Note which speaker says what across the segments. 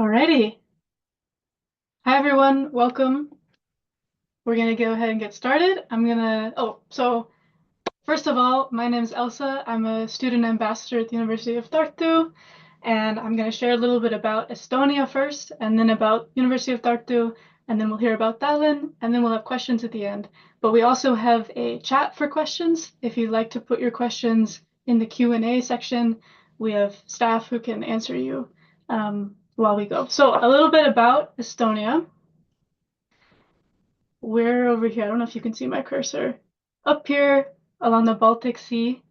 Speaker 1: Alrighty. Hi everyone, welcome. We're gonna go ahead and get started. So first of all, my name is Elsa. I'm a student ambassador at the University of Tartu, and I'm gonna share a little bit about Estonia first, and then about University of Tartu, and then we'll hear about Tallinn, and then we'll have questions at the end. But we also have a chat for questions. If you'd like to put your questions in the Q&A section, we have staff who can answer you while we go. So a little bit about Estonia. We're over here. I don't know if you can see my cursor. Up here along the Baltic Sea,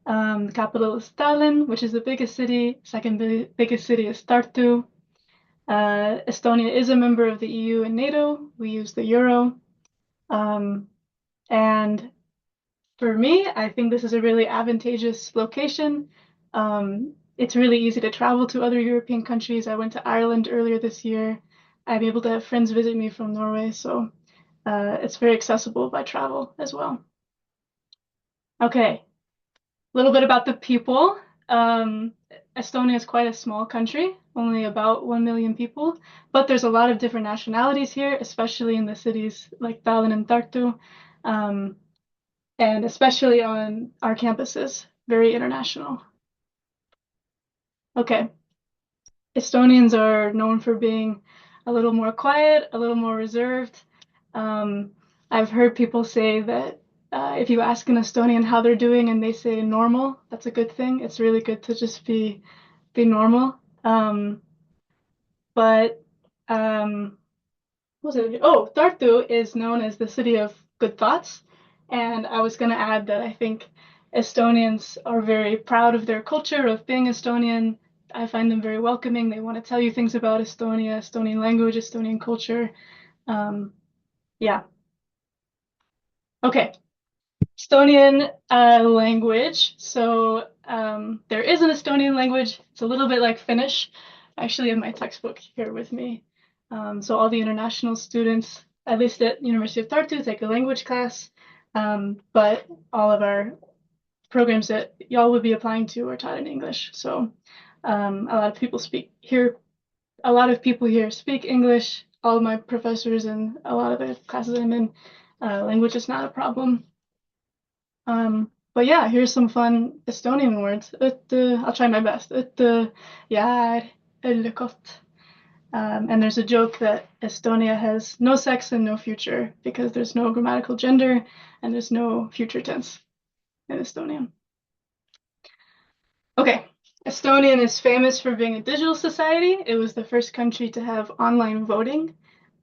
Speaker 1: the capital is Tallinn, which is the biggest city. Second biggest city is Tartu. Estonia is a member of the EU and NATO. We use the euro. Um, and for me, I think this is a really advantageous location. It's really easy to travel to other European countries. I went to Ireland earlier this year. I'm able to have friends visit me from Norway, so it's very accessible by travel as well. Okay, a little bit about the people. Um, Estonia is quite a small country, only about 1 million people, but there's a lot of different nationalities here, especially in the cities like Tallinn and Tartu, um, and especially on our campuses, very international. Okay, Estonians are known for being a little more quiet, a little more reserved. Um, I've heard people say that if you ask an Estonian how they're doing and they say normal, that's a good thing. It's really good to just be normal. But what was it? Oh, Tartu is known as the city of good thoughts, and I was going to add that I think Estonians are very proud of their culture of being Estonian. I find them very welcoming. They want to tell you things about Estonia, Estonian language, Estonian culture. Um, yeah. Okay. Estonian language. So there is an Estonian language. It's a little bit like Finnish. I actually have my textbook here with me. So all the international students, at least at University of Tartu, take a language class. But all of our programs that y'all would be applying to are taught in English. So a lot of people speak here. A lot of people here speak English. All of my professors and a lot of the classes I'm in, language is not a problem. But yeah, here's some fun Estonian words. I'll try my best. Jääd, ellekot. And there's a joke that Estonia has no sex and no future because there's no grammatical gender and there's no future tense in Estonian. Okay, Estonian is famous for being a digital society. It was the first country to have online voting.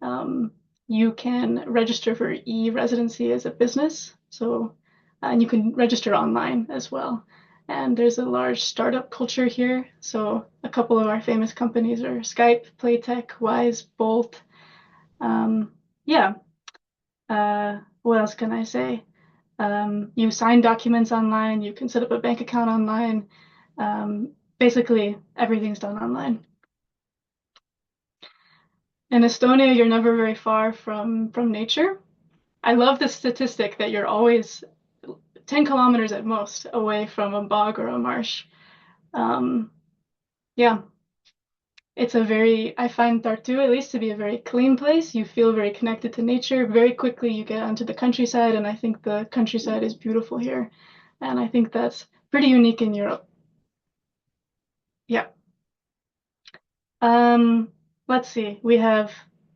Speaker 1: Um, you can register for e-residency as a business, and you can register online as well. And there's a large startup culture here. So a couple of our famous companies are Skype, Playtech, Wise, Bolt. Yeah. What else can I say? You sign documents online. You can set up a bank account online. Basically, everything's done online. In Estonia, you're never very far from nature. I love the statistic that you're always 10 kilometers at most away from a bog or a marsh. Um, yeah, I find Tartu at least to be a very clean place. You feel very connected to nature. Very quickly, you get onto the countryside, and I think the countryside is beautiful here. And I think that's pretty unique in Europe. Yeah. Um, let's see. We have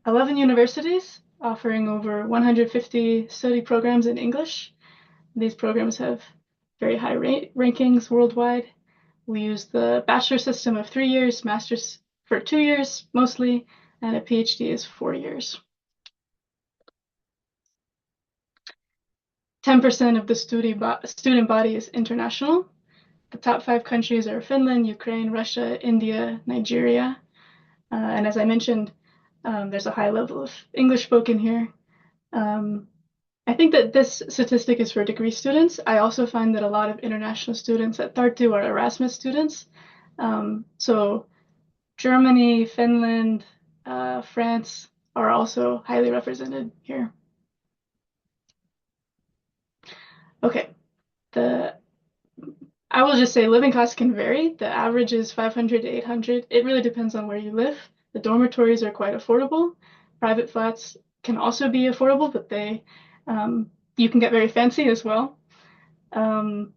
Speaker 1: 11 universities offering over 150 study programs in English. These programs have very high rankings worldwide. We use the bachelor system of 3 years, master's for 2 years mostly, and a PhD is 4 years. 10% of the student body is international. The top 5 countries are Finland, Ukraine, Russia, India, Nigeria. And as I mentioned, there's a high level of English spoken here. I think that this statistic is for degree students. I also find that a lot of international students at Tartu are Erasmus students. So Germany, Finland, France are also highly represented here. Okay, I will just say living costs can vary. The average is 500 to 800. It really depends on where you live. The dormitories are quite affordable. Private flats can also be affordable, but you can get very fancy as well. Um,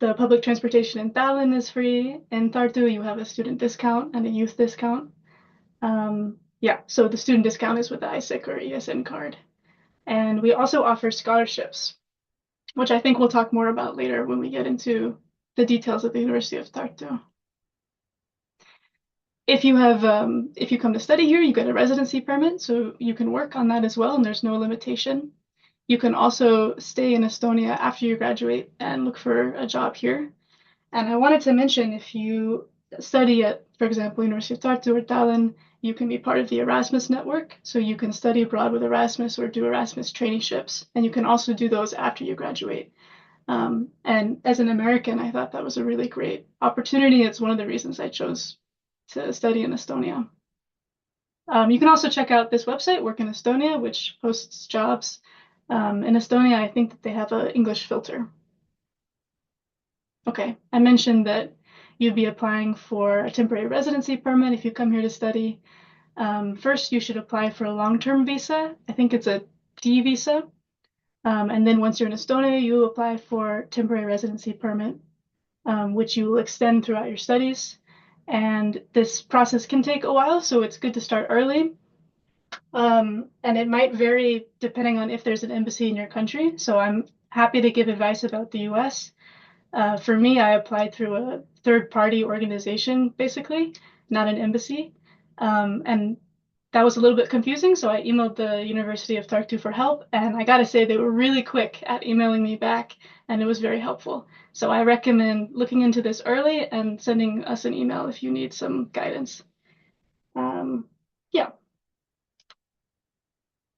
Speaker 1: the public transportation in Tallinn is free. In Tartu, you have a student discount and a youth discount. Yeah, so the student discount is with the ISIC or ESN card. And we also offer scholarships, which I think we'll talk more about later when we get into the details of the University of Tartu. If you come to study here, you get a residency permit, so you can work on that as well, and there's no limitation. You can also stay in Estonia after you graduate and look for a job here. And I wanted to mention if you study at, for example, University of Tartu or Tallinn, you can be part of the Erasmus network. So you can study abroad with Erasmus or do Erasmus traineeships. And you can also do those after you graduate. And as an American, I thought that was a really great opportunity. It's one of the reasons I chose to study in Estonia. You can also check out this website, Work in Estonia, which posts jobs. In Estonia, I think that they have an English filter. Okay, I mentioned that you'd be applying for a temporary residency permit if you come here to study. First, you should apply for a long-term visa. I think it's a D visa. And then once you're in Estonia, you apply for temporary residency permit, which you will extend throughout your studies. And this process can take a while, so it's good to start early. And it might vary depending on if there's an embassy in your country. So I'm happy to give advice about the US. For me, I applied through a third-party organization, basically, not an embassy. And that was a little bit confusing, so I emailed the University of Tartu for help, and I gotta say they were really quick at emailing me back, and it was very helpful. So I recommend looking into this early and sending us an email if you need some guidance. Yeah.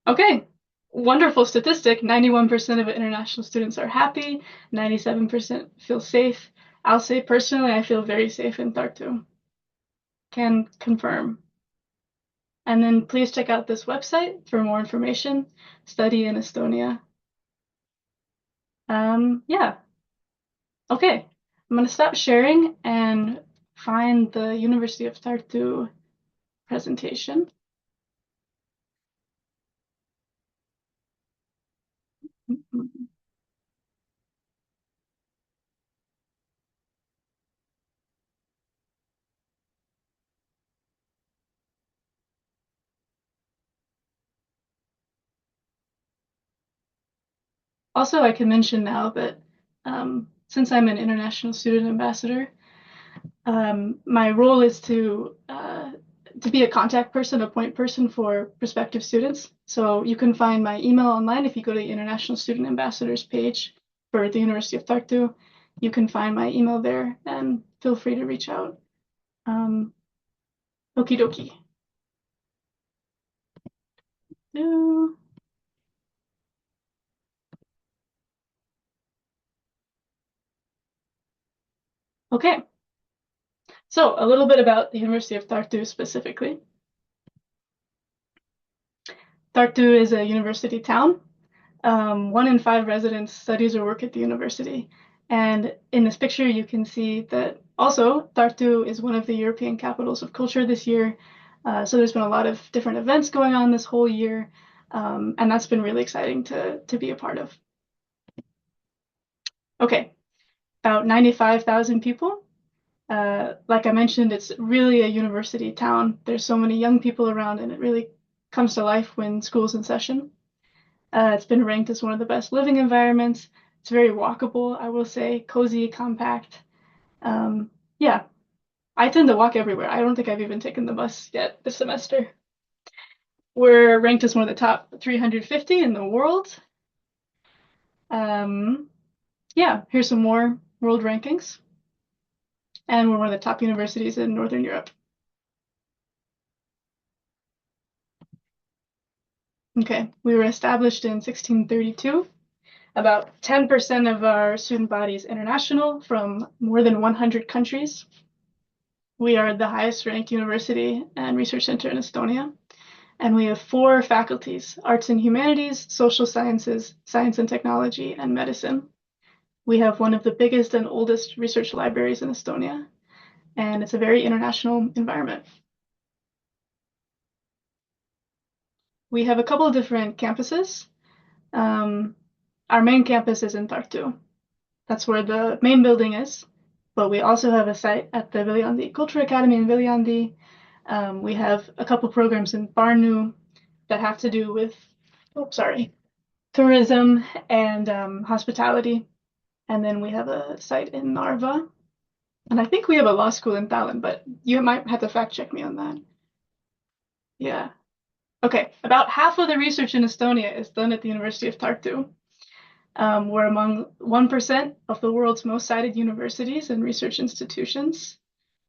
Speaker 1: Okay. Wonderful statistic. 91% of international students are happy, 97% feel safe. I'll say personally, I feel very safe in Tartu. Can confirm. And then please check out this website for more information. Study in Estonia. Yeah. Okay. I'm gonna stop sharing and find the University of Tartu presentation. Also, I can mention now that since I'm an international student ambassador, my role is to be a contact person, a point person for prospective students. So you can find my email online if you go to the International Student Ambassadors page for the University of Tartu. You can find my email there and feel free to reach out. Okie dokie. Okay, so a little bit about the University of Tartu specifically. Tartu is a university town. 1 in 5 residents studies or work at the university. And in this picture, you can see that also Tartu is one of the European capitals of culture this year. So there's been a lot of different events going on this whole year. And that's been really exciting to be a part of. Okay, about 95,000 people. Like I mentioned, it's really a university town. There's so many young people around, and it really comes to life when school's in session. It's been ranked as one of the best living environments. It's very walkable, I will say, cozy, compact. Yeah, I tend to walk everywhere. I don't think I've even taken the bus yet this semester. We're ranked as one of the top 350 in the world. Yeah, here's some more world rankings. And we're one of the top universities in Northern Europe. Okay, we were established in 1632. About 10% of our student body is international from more than 100 countries. We are the highest ranked university and research center in Estonia. And we have 4 faculties: arts and humanities, social sciences, science and technology, and medicine. We have one of the biggest and oldest research libraries in Estonia, and it's a very international environment. We have a couple of different campuses. Um, our main campus is in Tartu. That's where the main building is. But we also have a site at the Viljandi Culture Academy in Viljandi. We have a couple programs in Barnu that have to do with, oh, sorry, tourism and hospitality. And then we have a site in Narva. And I think we have a law school in Tallinn, but you might have to fact check me on that. Yeah. Okay. About half of the research in Estonia is done at the University of Tartu. We're among 1% of the world's most cited universities and research institutions.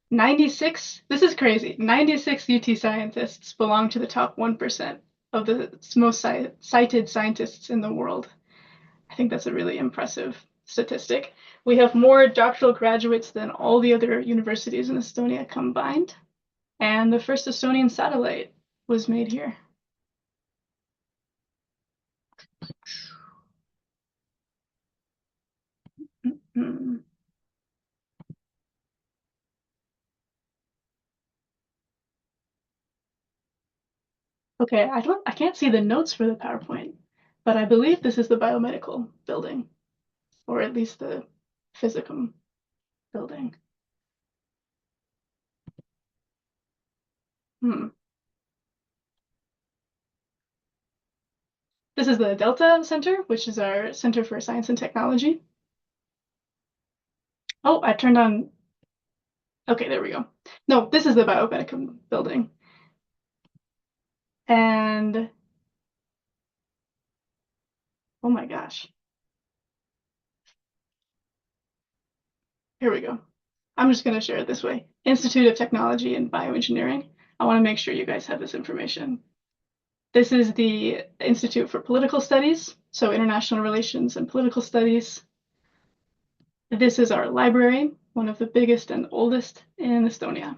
Speaker 1: 96, this is crazy, 96 UT scientists belong to the top 1% of the most cited scientists in the world. I think that's a really impressive statistic. We have more doctoral graduates than all the other universities in Estonia combined. And the first Estonian satellite was made here. Mm-hmm. Okay, I can't see the notes for the PowerPoint, but I believe this is the biomedical building, or at least the physicum building. Hmm. This is the Delta Center, which is our Center for Science and Technology. Oh, I turned on. Okay, there we go. No, this is the biomedicum building. And oh my gosh, here we go. I'm just going to share it this way. Institute of Technology and Bioengineering. I want to make sure you guys have this information. This is the Institute for Political Studies, so international relations and political studies. This is our library, one of the biggest and oldest in Estonia.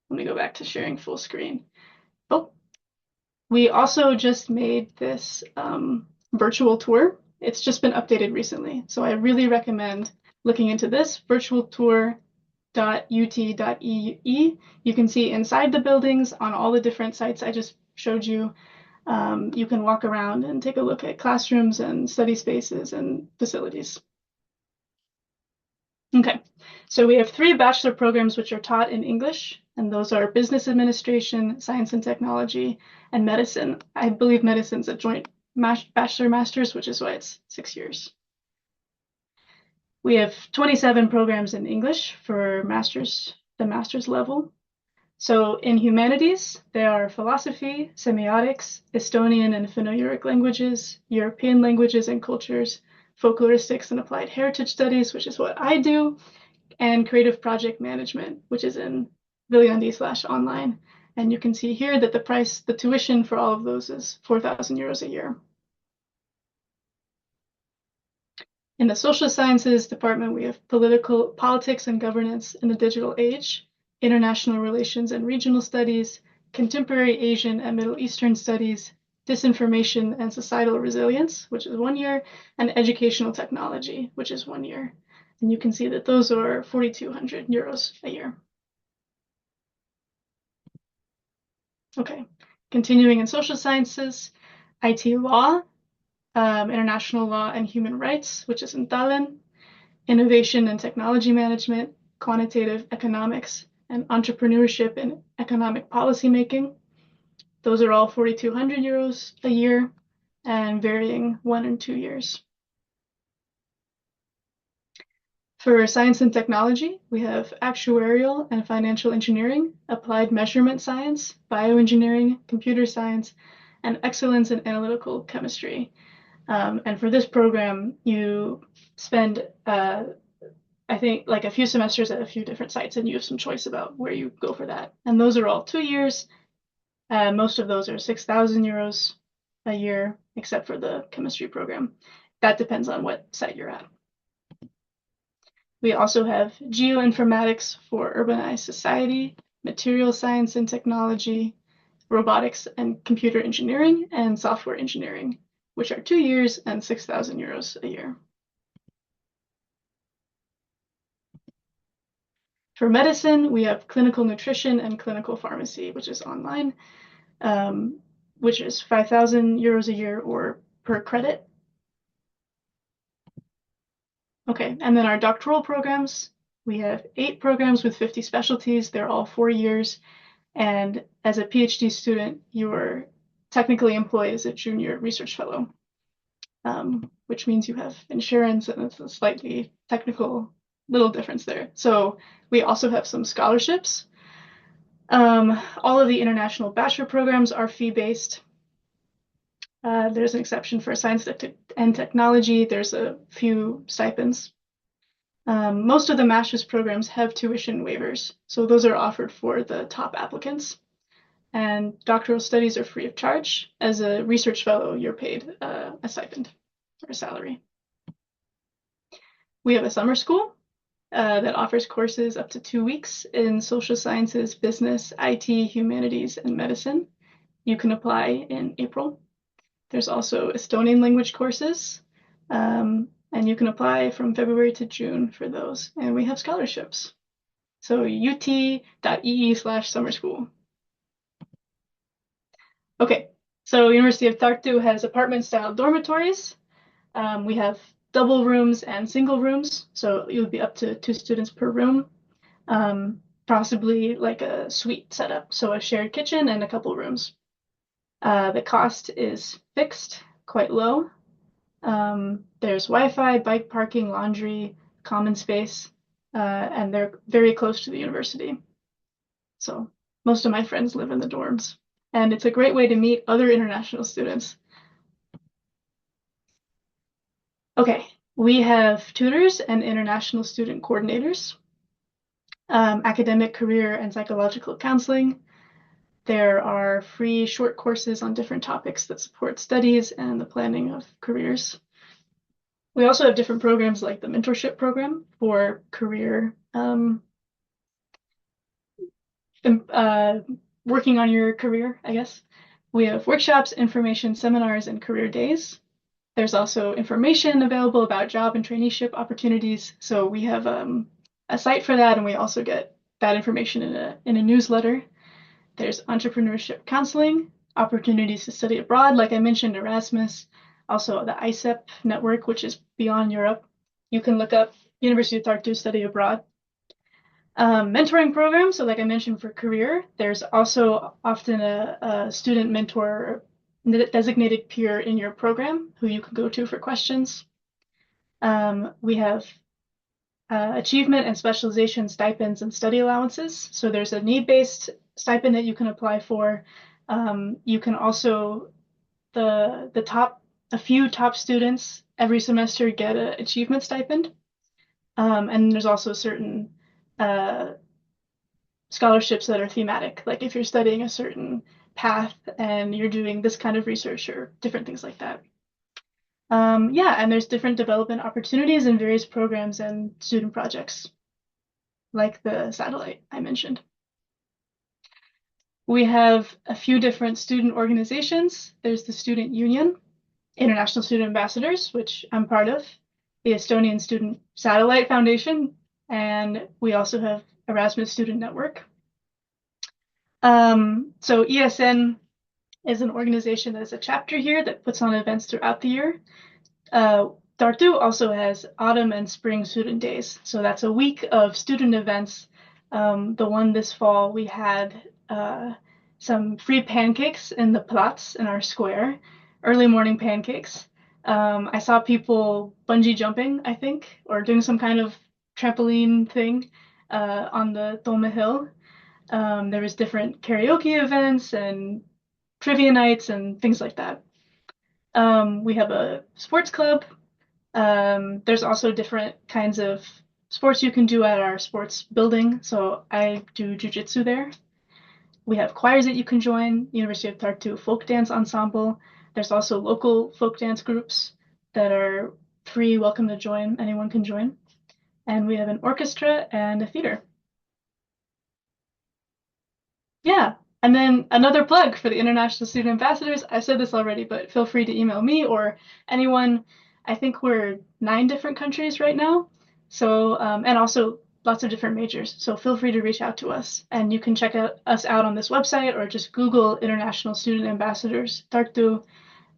Speaker 1: Let me go back to sharing full screen. Oh, we also just made this virtual tour. It's just been updated recently, so I really recommend looking into this virtualtour.ut.ee. You can see inside the buildings on all the different sites I just showed you. You can walk around and take a look at classrooms and study spaces and facilities. Okay, so we have three bachelor programs which are taught in English, and those are business administration, science and technology, and medicine. I believe medicine's a joint bachelor master's, which is why it's 6 years. We have 27 programs in English for the master's level. So in humanities, there are philosophy, semiotics, Estonian and Finno-Ugric languages, European languages and cultures, folkloristics and applied heritage studies, which is what I do, and creative project management, which is in Viljandi/online. And you can see here that the tuition for all of those is 4,000 euros a year. In the social sciences department, we have politics and governance in the digital age, international relations and regional studies, contemporary Asian and Middle Eastern studies, disinformation and societal resilience, which is 1 year, and educational technology, which is 1 year. And you can see that those are 4,200 euros a year. Okay, continuing in social sciences, IT law, international law and human rights, which is in Tallinn, innovation and technology management, quantitative economics, and entrepreneurship and economic policy making. Those are all 4,200 euros a year and varying 1 and 2 years. For science and technology, we have actuarial and financial engineering, applied measurement science, bioengineering, computer science, and excellence in analytical chemistry. And for this program, you spend, I think, like a few semesters at a few different sites, and you have some choice about where you go for that. And those are all 2 years. Most of those are 6,000 euros a year, except for the chemistry program. That depends on what site you're at. We also have geoinformatics for urbanized society, material science and technology, robotics and computer engineering, and software engineering, which are 2 years and 6,000 euros a year. For medicine, we have clinical nutrition and clinical pharmacy, which is online. which is 5,000 euros a year or per credit. Okay, and then our doctoral programs, we have 8 programs with 50 specialties. They're all 4 years. And as a PhD student, you're technically employed as a junior research fellow, which means you have insurance, and it's a slightly technical little difference there. So we also have some scholarships. All of the international bachelor programs are fee-based. There's an exception for science and technology. There's a few stipends. Most of the master's programs have tuition waivers, so those are offered for the top applicants. And doctoral studies are free of charge. As a research fellow, you're paid a stipend or a salary. We have a summer school that offers courses up to 2 weeks in social sciences, business, IT, humanities, and medicine. You can apply in April. There's also Estonian language courses, and you can apply from February to June for those. And we have scholarships. So ut.ee/summer school. Okay, so University of Tartu has apartment-style dormitories. We have double rooms and single rooms, so you would be up to 2 students per room. Possibly like a suite setup, so a shared kitchen and a couple rooms. The cost is fixed, quite low. There's Wi-Fi, bike parking, laundry, common space, and they're very close to the university. So most of my friends live in the dorms, and it's a great way to meet other international students. Okay, we have tutors and international student coordinators, academic, career, and psychological counseling. There are free short courses on different topics that support studies and the planning of careers. We also have different programs like the mentorship program for career, working on your career, I guess. We have workshops, information, seminars, and career days. There's also information available about job and traineeship opportunities. So we have a site for that, and we also get that information in a newsletter. There's entrepreneurship counseling, opportunities to study abroad, like I mentioned, Erasmus, also the ICEP network, which is beyond Europe. You can look up University of Tartu Study Abroad. Mentoring programs, so like I mentioned for career, there's also often a student mentor, designated peer in your program who you can go to for questions. We have achievement and specialization stipends and study allowances. So there's a need-based stipend that you can apply for. You can also, a few top students every semester get an achievement stipend. And there's also certain scholarships that are thematic, like if you're studying a certain path and you're doing this kind of research or different things like that. Yeah, and there's different development opportunities in various programs and student projects, like the satellite I mentioned. We have a few different student organizations. There's the Student Union, International Student Ambassadors, which I'm part of, the Estonian Student Satellite Foundation, and we also have Erasmus Student Network. So ESN is an organization that is a chapter here that puts on events throughout the year. Tartu also has autumn and spring student days. So that's a week of student events. The one this fall, we had some free pancakes in the Platz in our square, early morning pancakes. I saw people bungee jumping, I think, or doing some kind of trampoline thing on the Dome Hill. There was different karaoke events and trivia nights and things like that. We have a sports club. There's also different kinds of sports you can do at our sports building. So I do jujitsu there. We have choirs that you can join, University of Tartu Folk Dance Ensemble. There's also local folk dance groups that are free, welcome to join. Anyone can join. And we have an orchestra and a theater. Yeah, and then another plug for the International Student Ambassadors. I said this already, but feel free to email me or anyone. I think we're 9 different countries right now. So, and also lots of different majors. So feel free to reach out to us. And you can check us out on this website or just Google International Student Ambassadors, Tartu,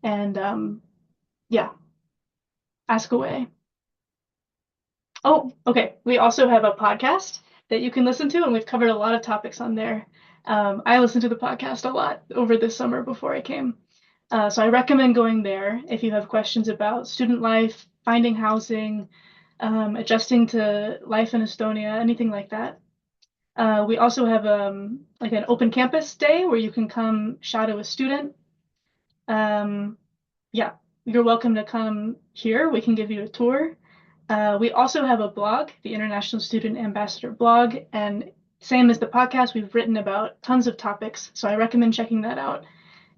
Speaker 1: and yeah, ask away. Oh, okay. We also have a podcast that you can listen to, and we've covered a lot of topics on there. I listened to the podcast a lot over this summer before I came. So I recommend going there if you have questions about student life, finding housing, adjusting to life in Estonia, anything like that. We also have like an open campus day where you can come shadow a student. Um, yeah, you're welcome to come here. We can give you a tour. We also have a blog, the International Student Ambassador blog, and same as the podcast, we've written about tons of topics, so I recommend checking that out.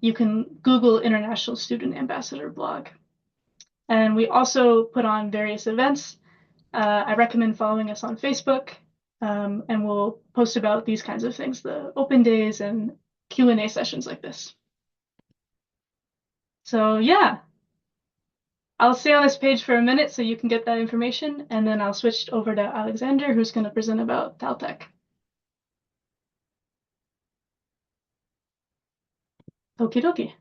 Speaker 1: You can Google International Student Ambassador blog. And we also put on various events. I recommend following us on Facebook, and we'll post about these kinds of things, the open days and Q&A sessions like this. So yeah, I'll stay on this page for a minute so you can get that information, and then I'll switch over to Alexander, who's going to present about TalTech. Okie dokie.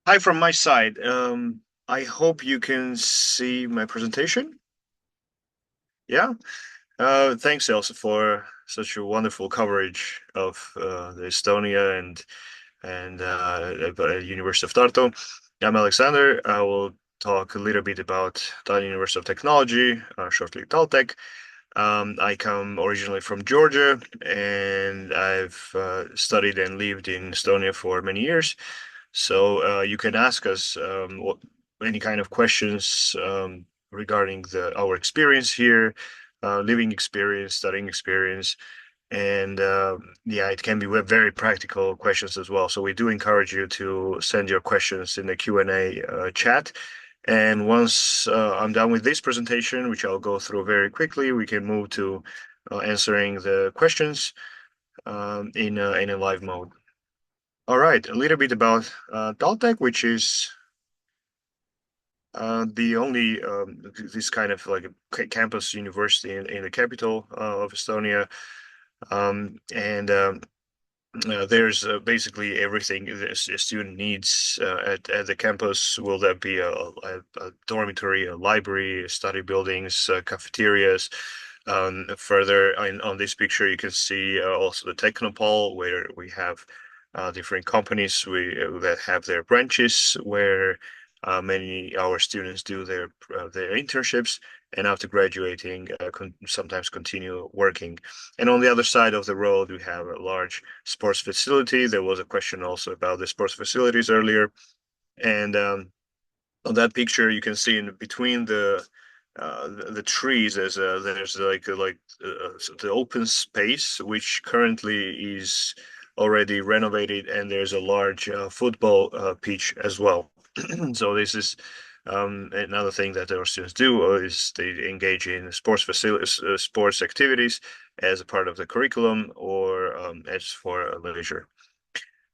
Speaker 2: Hi from my side. I hope you can see my presentation. Yeah. Thanks, Elsa, for such a wonderful coverage of the Estonia and University of Tartu. I'm Alexander. I will talk a little bit about Tallinn University of Technology, shortly TalTech. I come originally from Georgia, and I've studied and lived in Estonia for many years. So you can ask us any kind of questions regarding our experience here, living experience, studying experience, and yeah, it can be very practical questions as well. So we do encourage you to send your questions in the Q&A chat. And once I'm done with this presentation, which I'll go through very quickly, we can move to answering the questions in a live mode. All right, a little bit about TalTech, which is the only this kind of like a campus university in the capital of Estonia. And There's basically everything a student needs at the campus. Will that be a dormitory, a library, study buildings, cafeterias? Further on this picture, you can see also the Technopole, where we have different companies that have their branches, where many our students do their internships, and after graduating, sometimes continue working. And on the other side of the road, we have a large sports facility. There was a question also about the sports facilities earlier. And on that picture, you can see in between the trees, there's the open space, which currently is already renovated, and there's a large football pitch as well. So this is another thing that our students do is they engage in sports facilities, sports activities as a part of the curriculum or as for leisure.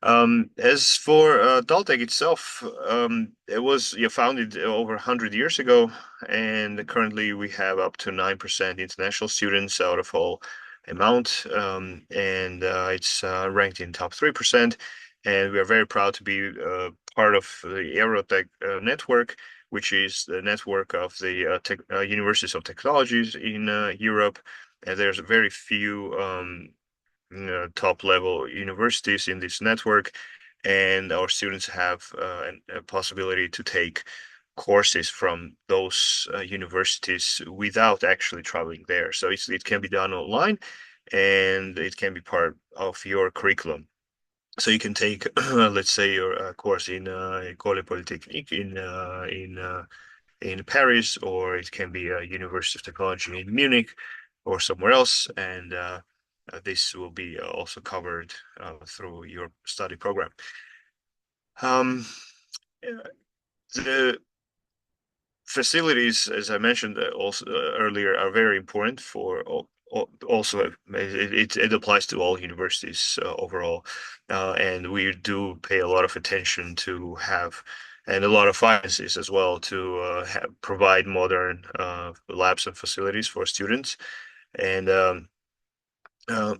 Speaker 2: As for TalTech itself, it was founded over 100 years ago, and currently we have up to 9% international students out of all amount, and it's ranked in top 3%. And we are very proud to be part of the Eurotech network, which is the network of the universities of technologies in Europe. And there's very few top level universities in this network, and our students have a possibility to take courses from those universities without actually traveling there. So it can be done online, and it can be part of your curriculum. So you can take, let's say, your course in École Polytechnique in Paris, or it can be a University of Technology in Munich or somewhere else. And this will be also covered through your study program. Um, the facilities, as I mentioned also earlier, are very important for also it applies to all universities overall, and we do pay a lot of attention to have and a lot of finances as well to provide modern labs and facilities for students. And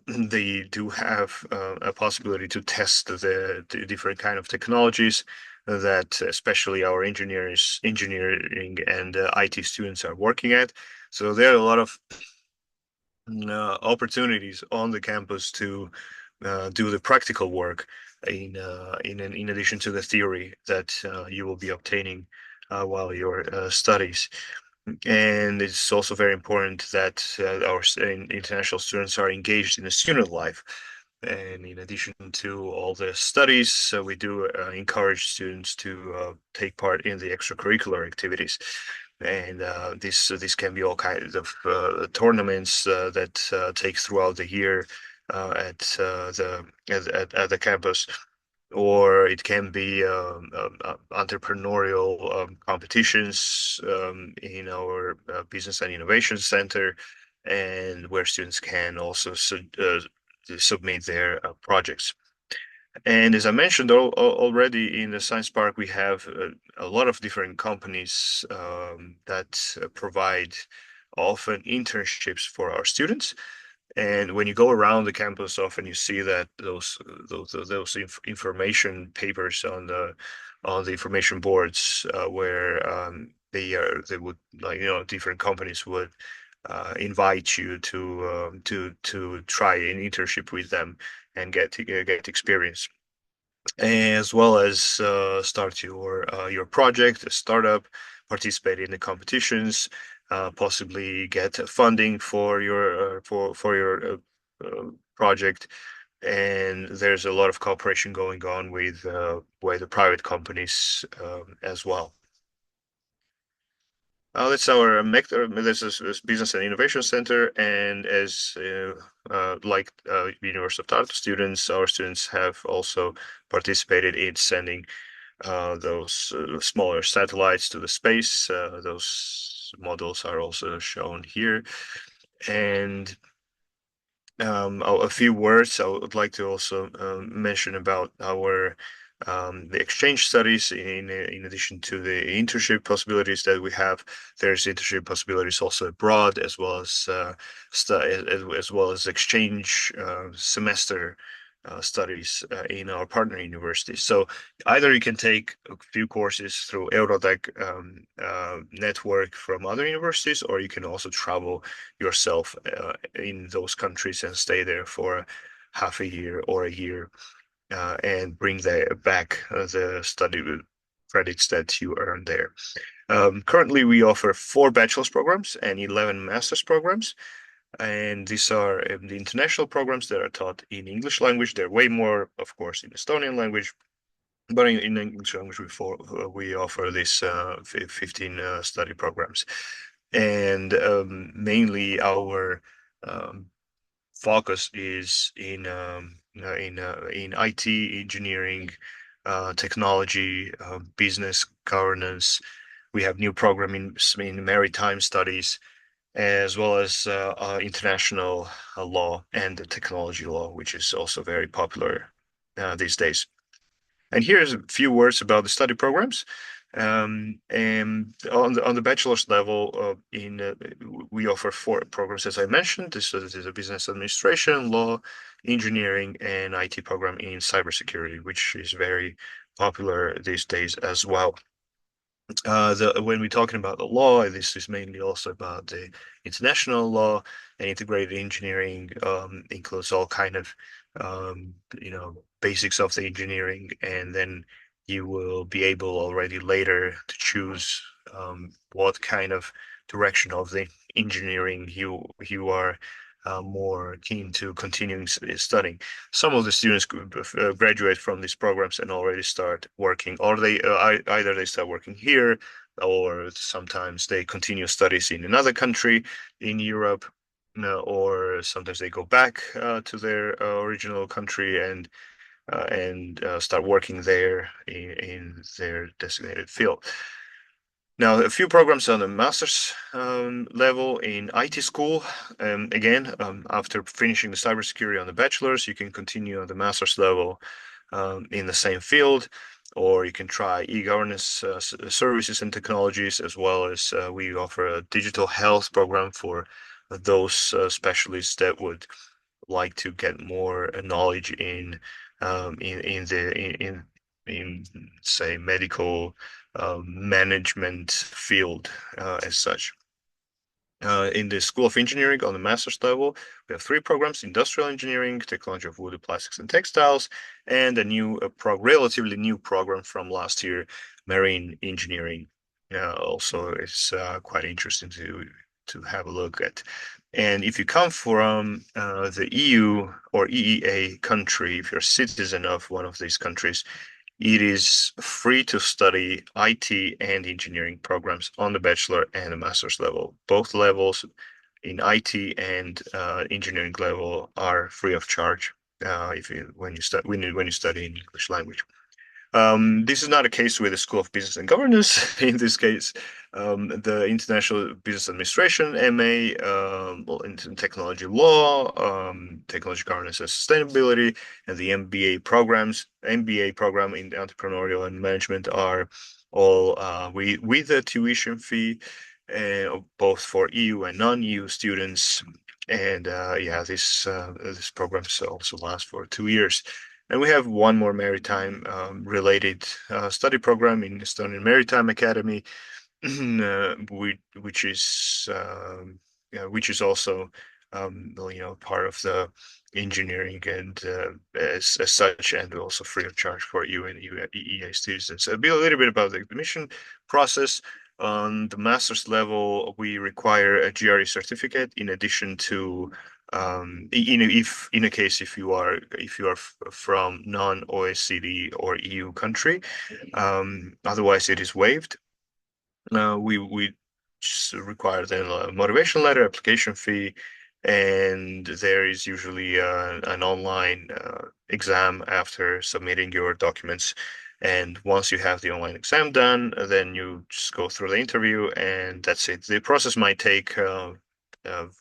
Speaker 2: they do have a possibility to test the different kind of technologies that especially our engineering and IT students are working at. So there are a lot of opportunities on the campus to do the practical work in addition to the theory that you will be obtaining while your studies. And it's also very important that our international students are engaged in the student life. And in addition to all the studies, we do encourage students to take part in the extracurricular activities. And this can be all kinds of tournaments that take throughout the year at the campus, or it can be entrepreneurial competitions in our Business and Innovation Center, and where students can also submit their projects. And as I mentioned already, in the Science Park, we have a lot of different companies that provide often internships for our students. And when you go around the campus, often you see that those information papers on the information boards where they would, like, different companies would invite you to try an internship with them and get experience, as well as start your project, a startup, participate in the competitions, possibly get funding for your project. And there's a lot of cooperation going on with the private companies as well. That's our this is Business and Innovation Center, and as like University of Tartu students, our students have also participated in sending those smaller satellites to the space. Those models are also shown here. And a few words I would like to also mention about our the exchange studies. In addition to the internship possibilities that we have, there's internship possibilities also abroad, as well as as well as exchange semester studies in our partner universities. So either you can take a few courses through Eurotech network from other universities, or you can also travel yourself in those countries and stay there for half a year or a year and bring back the study credits that you earn there. Currently, we offer 4 bachelor's programs and 11 master's programs. And these are the international programs that are taught in English language. They're way more, of course, in Estonian language, but in English language, we offer this 15 study programs. And mainly our um, focus is in IT, engineering, technology, business, governance. We have new program in maritime studies, as well as international law and technology law, which is also very popular these days. And here's a few words about the study programs. And on the bachelor's level, we offer 4 programs, as I mentioned. This is a business administration, law, engineering, and IT program in cybersecurity, which is very popular these days as well. When we're talking about the law, this is mainly also about the international law, and integrated engineering includes all kind of basics of the engineering, and then you will be able already later to choose what kind of direction of the engineering you are more keen to continuing studying. Some of the students graduate from these programs and already start working, or either they start working here, or sometimes they continue studies in another country in Europe, or sometimes they go back to their original country and start working there in their designated field. Now, a few programs on the master's level in IT school. Again, after finishing the cybersecurity on the bachelor's, you can continue on the master's level in the same field, or you can try e-governance services and technologies, as well as we offer a digital health program for those specialists that would like to get more knowledge in say medical management field as such. In the School of Engineering on the master's level, we have three programs: industrial engineering, technology of wood, plastics, and textiles, and a relatively new program from last year, marine engineering. Also, it's quite interesting to have a look at. And if you come from the EU or EEA country, if you're a citizen of one of these countries, it is free to study IT and engineering programs on the bachelor and the master's level. Both levels in IT and engineering level are free of charge if you when you study in English language. This is not a case with the School of Business and Governance. In this case, the International Business Administration, MA, in technology law, technology governance and sustainability, and the MBA program in entrepreneurial and management are all with a tuition fee, both for EU and non-EU students. And yeah, this program also lasts for 2 years. And we have one more maritime related study program in Estonian Maritime Academy, which is yeah, which is also part of the engineering and as such, and also free of charge for EU and EEA students. So a little bit about the admission process. On the master's level, we require a GRE certificate in addition to in a case if you are from non-OECD or EU country. Otherwise, it is waived. We just require then a motivation letter, application fee, and there is usually an online exam after submitting your documents. And once you have the online exam done, then you just go through the interview, and that's it. The process might take a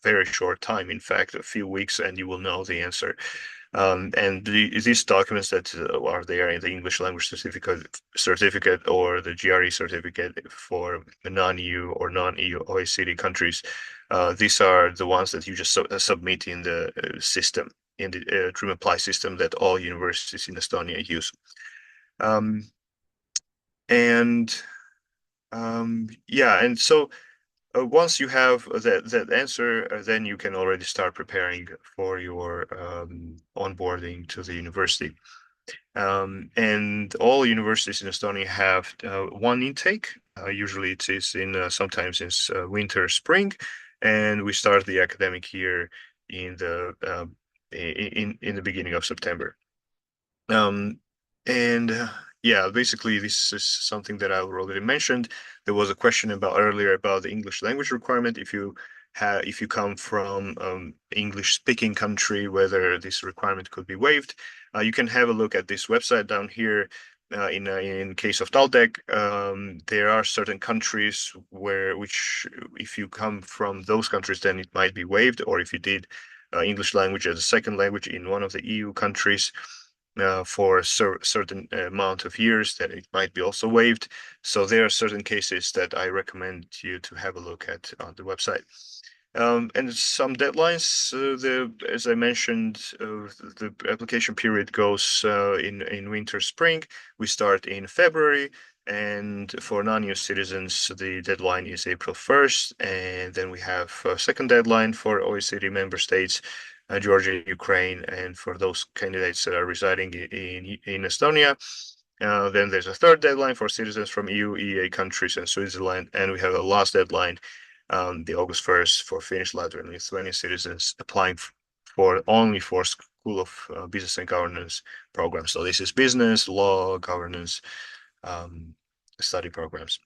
Speaker 2: very short time, in fact, a few weeks, and you will know the answer. And these documents that are there in the English language certificate or the GRE certificate for non-EU or non-EU OECD countries, these are the ones that you just submit in the system, in the Dream Apply system that all universities in Estonia use. Um, and yeah, and so once you have that answer, then you can already start preparing for your onboarding to the university. And all universities in Estonia have one intake. Usually it is sometimes in winter, spring, and we start the academic year in the beginning of September. Um, and yeah, basically this is something that I already mentioned. There was a question about earlier about the English language requirement. If you come from English speaking country, whether this requirement could be waived, you can have a look at this website down here. In case of TalTech, there are certain countries which if you come from those countries, then it might be waived, or if you did English language as a second language in one of the EU countries for a certain amount of years, then it might be also waived. So there are certain cases that I recommend you to have a look at on the website. And some deadlines, as I mentioned, the application period goes in winter, spring. We start in February, and for non-EU citizens, the deadline is April 1st. And then we have a second deadline for OECD member states, Georgia, Ukraine, and for those candidates that are residing in Estonia. Then there's a third deadline for citizens from EU, EEA countries, and Switzerland, and we have a last deadline, the August 1st, for Finnish, Latvian, and Lithuanian citizens applying for only for School of Business and Governance programs. So this is business, law, governance study programs.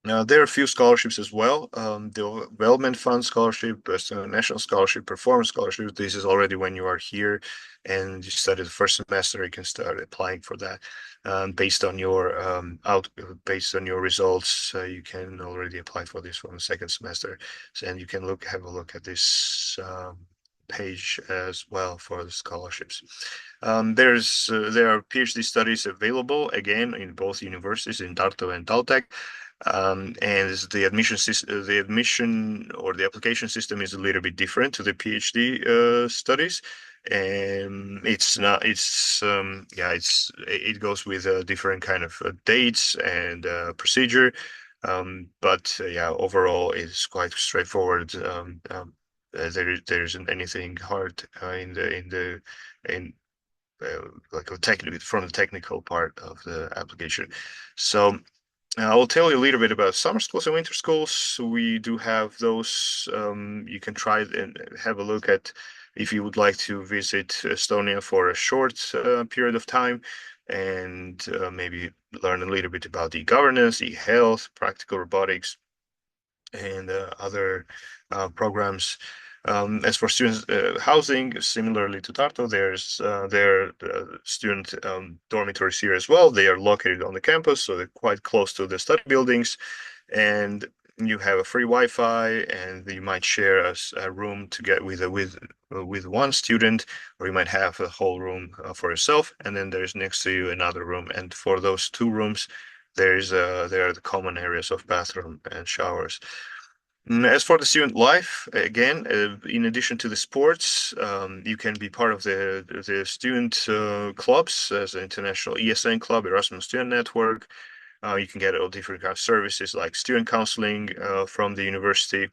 Speaker 2: There are a few scholarships as well. The Development Fund Scholarship, National Scholarship, Performance Scholarship. This is already when you are here and you study the first semester, you can start applying for that. Based on your based on your results, you can already apply for this from the second semester. So, and you can have a look at this page as well for the scholarships. There are PhD studies available again in both universities in Tartu and TalTech. And the admission or the application system is a little bit different to the PhD studies. And it's not, it's, yeah, it goes with a different kind of dates and procedure. But yeah, overall, it's quite straightforward. There isn't anything hard in like a technical from the technical part of the application. So I will tell you a little bit about summer schools and winter schools. We do have those. You can try and have a look at if you would like to visit Estonia for a short period of time and maybe learn a little bit about e-governance, e-health, practical robotics, and other programs. As for students housing, similarly to Tartu, there student dormitories here as well. They are located on the campus, so they're quite close to the study buildings, and you have a free Wi-Fi, and you might share a room to get with one student, or you might have a whole room for yourself, and then there's next to you another room, and for those two rooms, there are the common areas of bathroom and showers. As for the student life, again, in addition to the sports, you can be part of the student clubs as an international ESN club, Erasmus Student Network. You can get all different kind of services like student counseling from the university.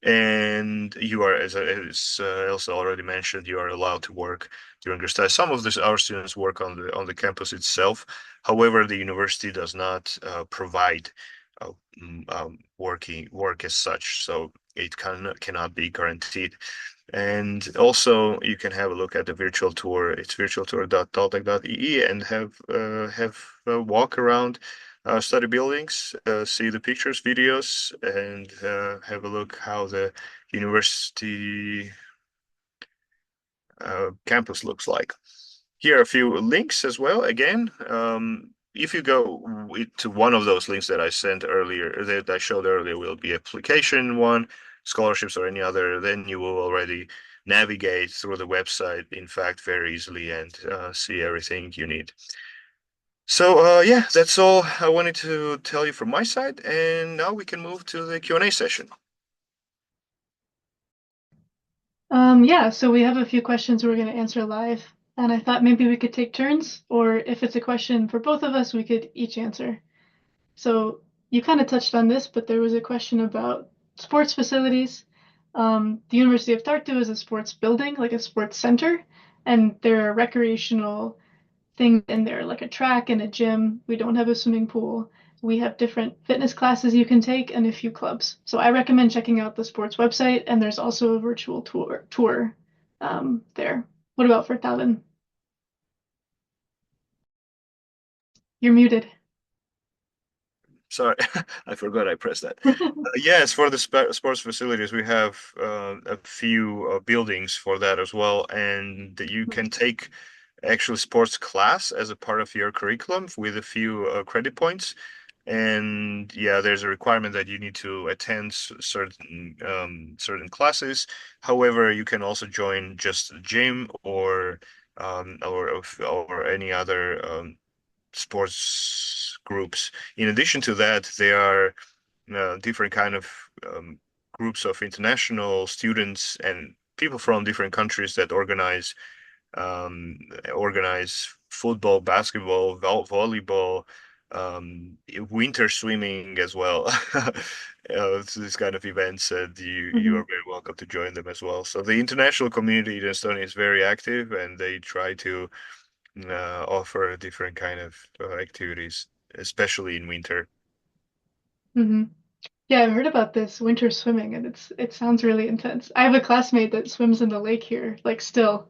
Speaker 2: And you are, as Elsa already mentioned, you are allowed to work during your study. Some of our students work on the campus itself. However, the university does not provide uh, work as such, so it cannot be guaranteed. And also, you can have a look at the virtual tour. It's virtualtour.taltech.ee and have a walk around study buildings, see the pictures, videos, and have a look how the university campus looks like. Here are a few links as well. Again, if you go to one of those links that I sent earlier, that I showed earlier, will be application one, scholarships or any other, then you will already navigate through the website, in fact, very easily and see everything you need. So yeah, that's all I wanted to tell you from my side, and now we can move to the Q&A session.
Speaker 1: Yeah, so we have a few questions we're going to answer live, and I thought maybe we could take turns, or if it's a question for both of us, we could each answer. So you kind of touched on this, but there was a question about sports facilities. The University of Tartu is a sports building, like a sports center, and there are recreational things in there, like a track and a gym. We don't have a swimming pool. We have different fitness classes you can take and a few clubs. So I recommend checking out the sports website, and there's also a virtual tour there. What about for Tallinn? You're muted.
Speaker 2: Sorry, I forgot I pressed that. Yes, for the sports facilities, we have a few buildings for that as well, and you can take actual sports class as a part of your curriculum with a few credit points. And yeah, there's a requirement that you need to attend certain classes. However, you can also join just the gym or any other sports groups. In addition to that, there are different kind of groups of international students and people from different countries that um, organize football, basketball, volleyball, winter swimming as well. This kind of events, and you
Speaker 1: Hmm.
Speaker 2: are very welcome to join them as well. So the international community in Estonia is very active, and they try to offer different kind of activities, especially in winter.
Speaker 1: Hmm. Yeah, I've heard about this winter swimming, and it sounds really intense. I have a classmate that swims in the lake here, like still.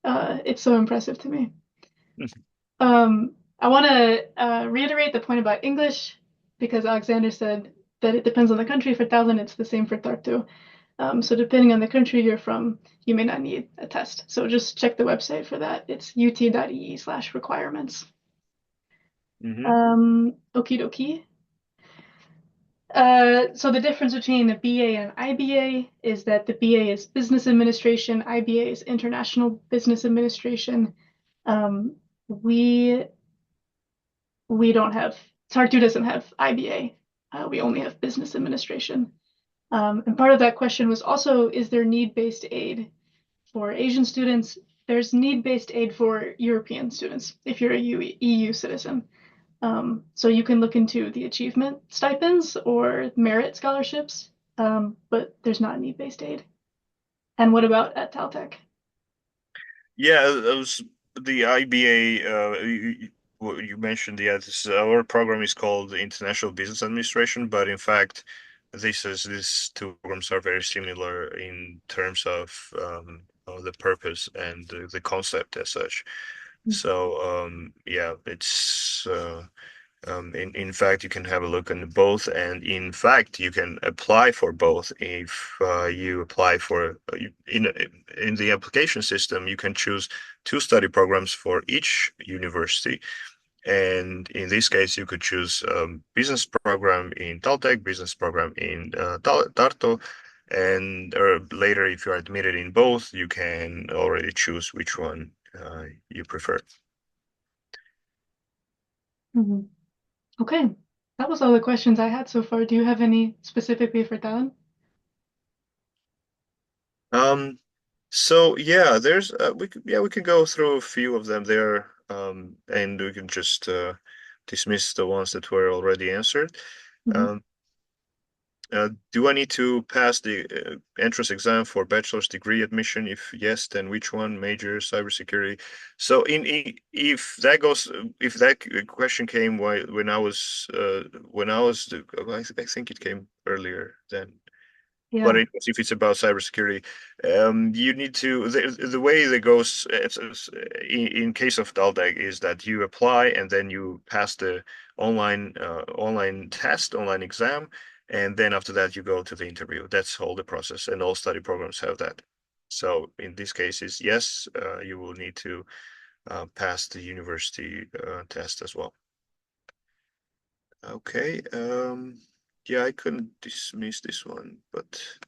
Speaker 1: It's so impressive to me. I want to reiterate the point about English. because Alexander said that it depends on the country. For Tallinn, it's the same for Tartu. So depending on the country you're from, you may not need a test. So just check the website for that. It's ut.ee/requirements.
Speaker 2: Hmm.
Speaker 1: Okie dokie. So the difference between a BA and IBA is that the BA is Business Administration, IBA is International Business Administration. Um, we we don't have Tartu doesn't have IBA. We only have Business Administration. And part of that question was also, is there need-based aid for Asian students? There's need-based aid for European students if you're a EU citizen. So you can look into the achievement stipends or merit scholarships, but there's not need-based aid. And what about at TalTech?
Speaker 2: Yeah, it was the IBA. What you mentioned, yeah, our program is called the International Business Administration, but in fact, these two programs are very similar in terms of the purpose and the concept as such. So, yeah, it's in fact, you can have a look on both, and in fact, you can apply for both. If you apply for in the application system, you can choose two study programs for each university. And in this case, you could choose business program in TalTech, business program in Tartu, and or later, if you're admitted in both, you can already choose which one you prefer.
Speaker 1: Mhm. Okay, that was all the questions I had so far. Do you have any specifically for Talon?
Speaker 2: Um, so yeah, there's we could go through a few of them there, and we can just dismiss the ones that were already answered.
Speaker 1: Mhm.
Speaker 2: Um, do I need to pass the entrance exam for bachelor's degree admission? If yes, then which one? Major, cybersecurity. So if that goes, if that question came when I was I think it came earlier then. But
Speaker 1: Yeah.
Speaker 2: if it's about cybersecurity, you need to the way that goes in case of TalTech is that you apply and then you pass the online test, online exam, and then after that you go to the interview. That's all the process, and all study programs have that. So in these cases, yes, you will need to pass the university test as well. Okay. Yeah, I couldn't dismiss this one, but.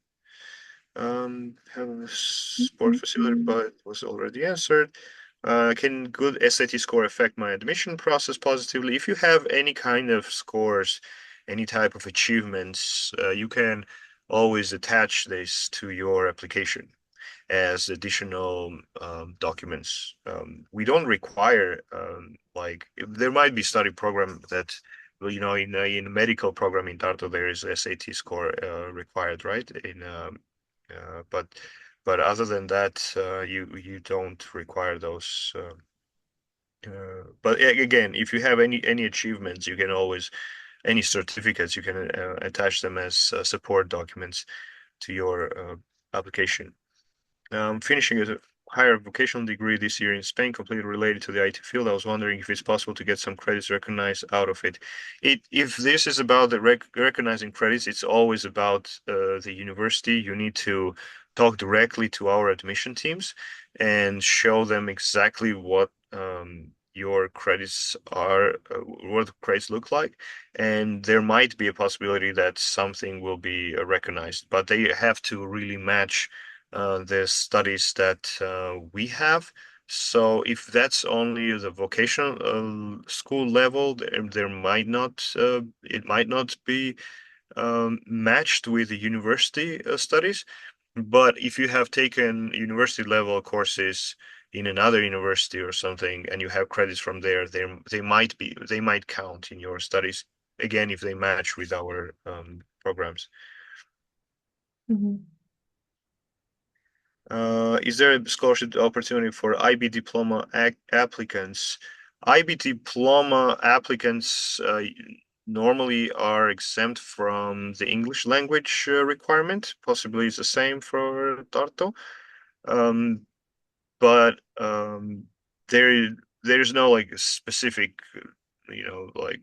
Speaker 2: Have a sport facility,
Speaker 1: Mhm.
Speaker 2: but was already answered. Can good SAT score affect my admission process positively? If you have any kind of scores, any type of achievements, you can always attach this to your application as additional documents. We don't require like there might be study program that well, in a medical program in Tartu there is SAT score required, right? But other than that, you don't require those. But again, if you have any achievements, you can always any certificates you can attach them as support documents to your application. Finishing a higher vocational degree this year in Spain, completely related to the IT field. I was wondering if it's possible to get some credits recognized out of it. If this is about the recognizing credits, it's always about the university. You need to talk directly to our admission teams and show them exactly what your credits are, what the credits look like, and there might be a possibility that something will be recognized, but they have to really match the studies that we have. So if that's only the vocational school level, there might not it might not be matched with the university studies. But if you have taken university level courses in another university or something, and you have credits from there, they might count in your studies again if they match with our programs.
Speaker 1: Mhm.
Speaker 2: Is there a scholarship opportunity for IB diploma applicants? IB diploma applicants normally are exempt from the English language requirement. Possibly it's the same for Tartu. Um, but there there's no like specific, like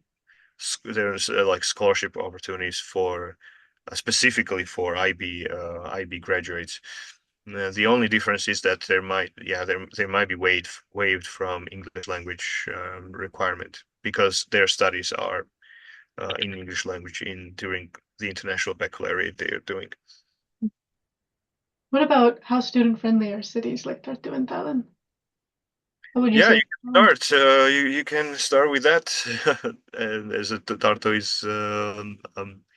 Speaker 2: there's like scholarship opportunities for specifically for IB graduates. The only difference is that there might be waived from English language requirement because their studies are in English language in during the international baccalaureate they are doing.
Speaker 1: What about how student friendly are cities like Tartu and Tallinn? What would you
Speaker 2: Yeah,
Speaker 1: say?
Speaker 2: you
Speaker 1: Oh.
Speaker 2: can start. You can start with that. And as a Tartu is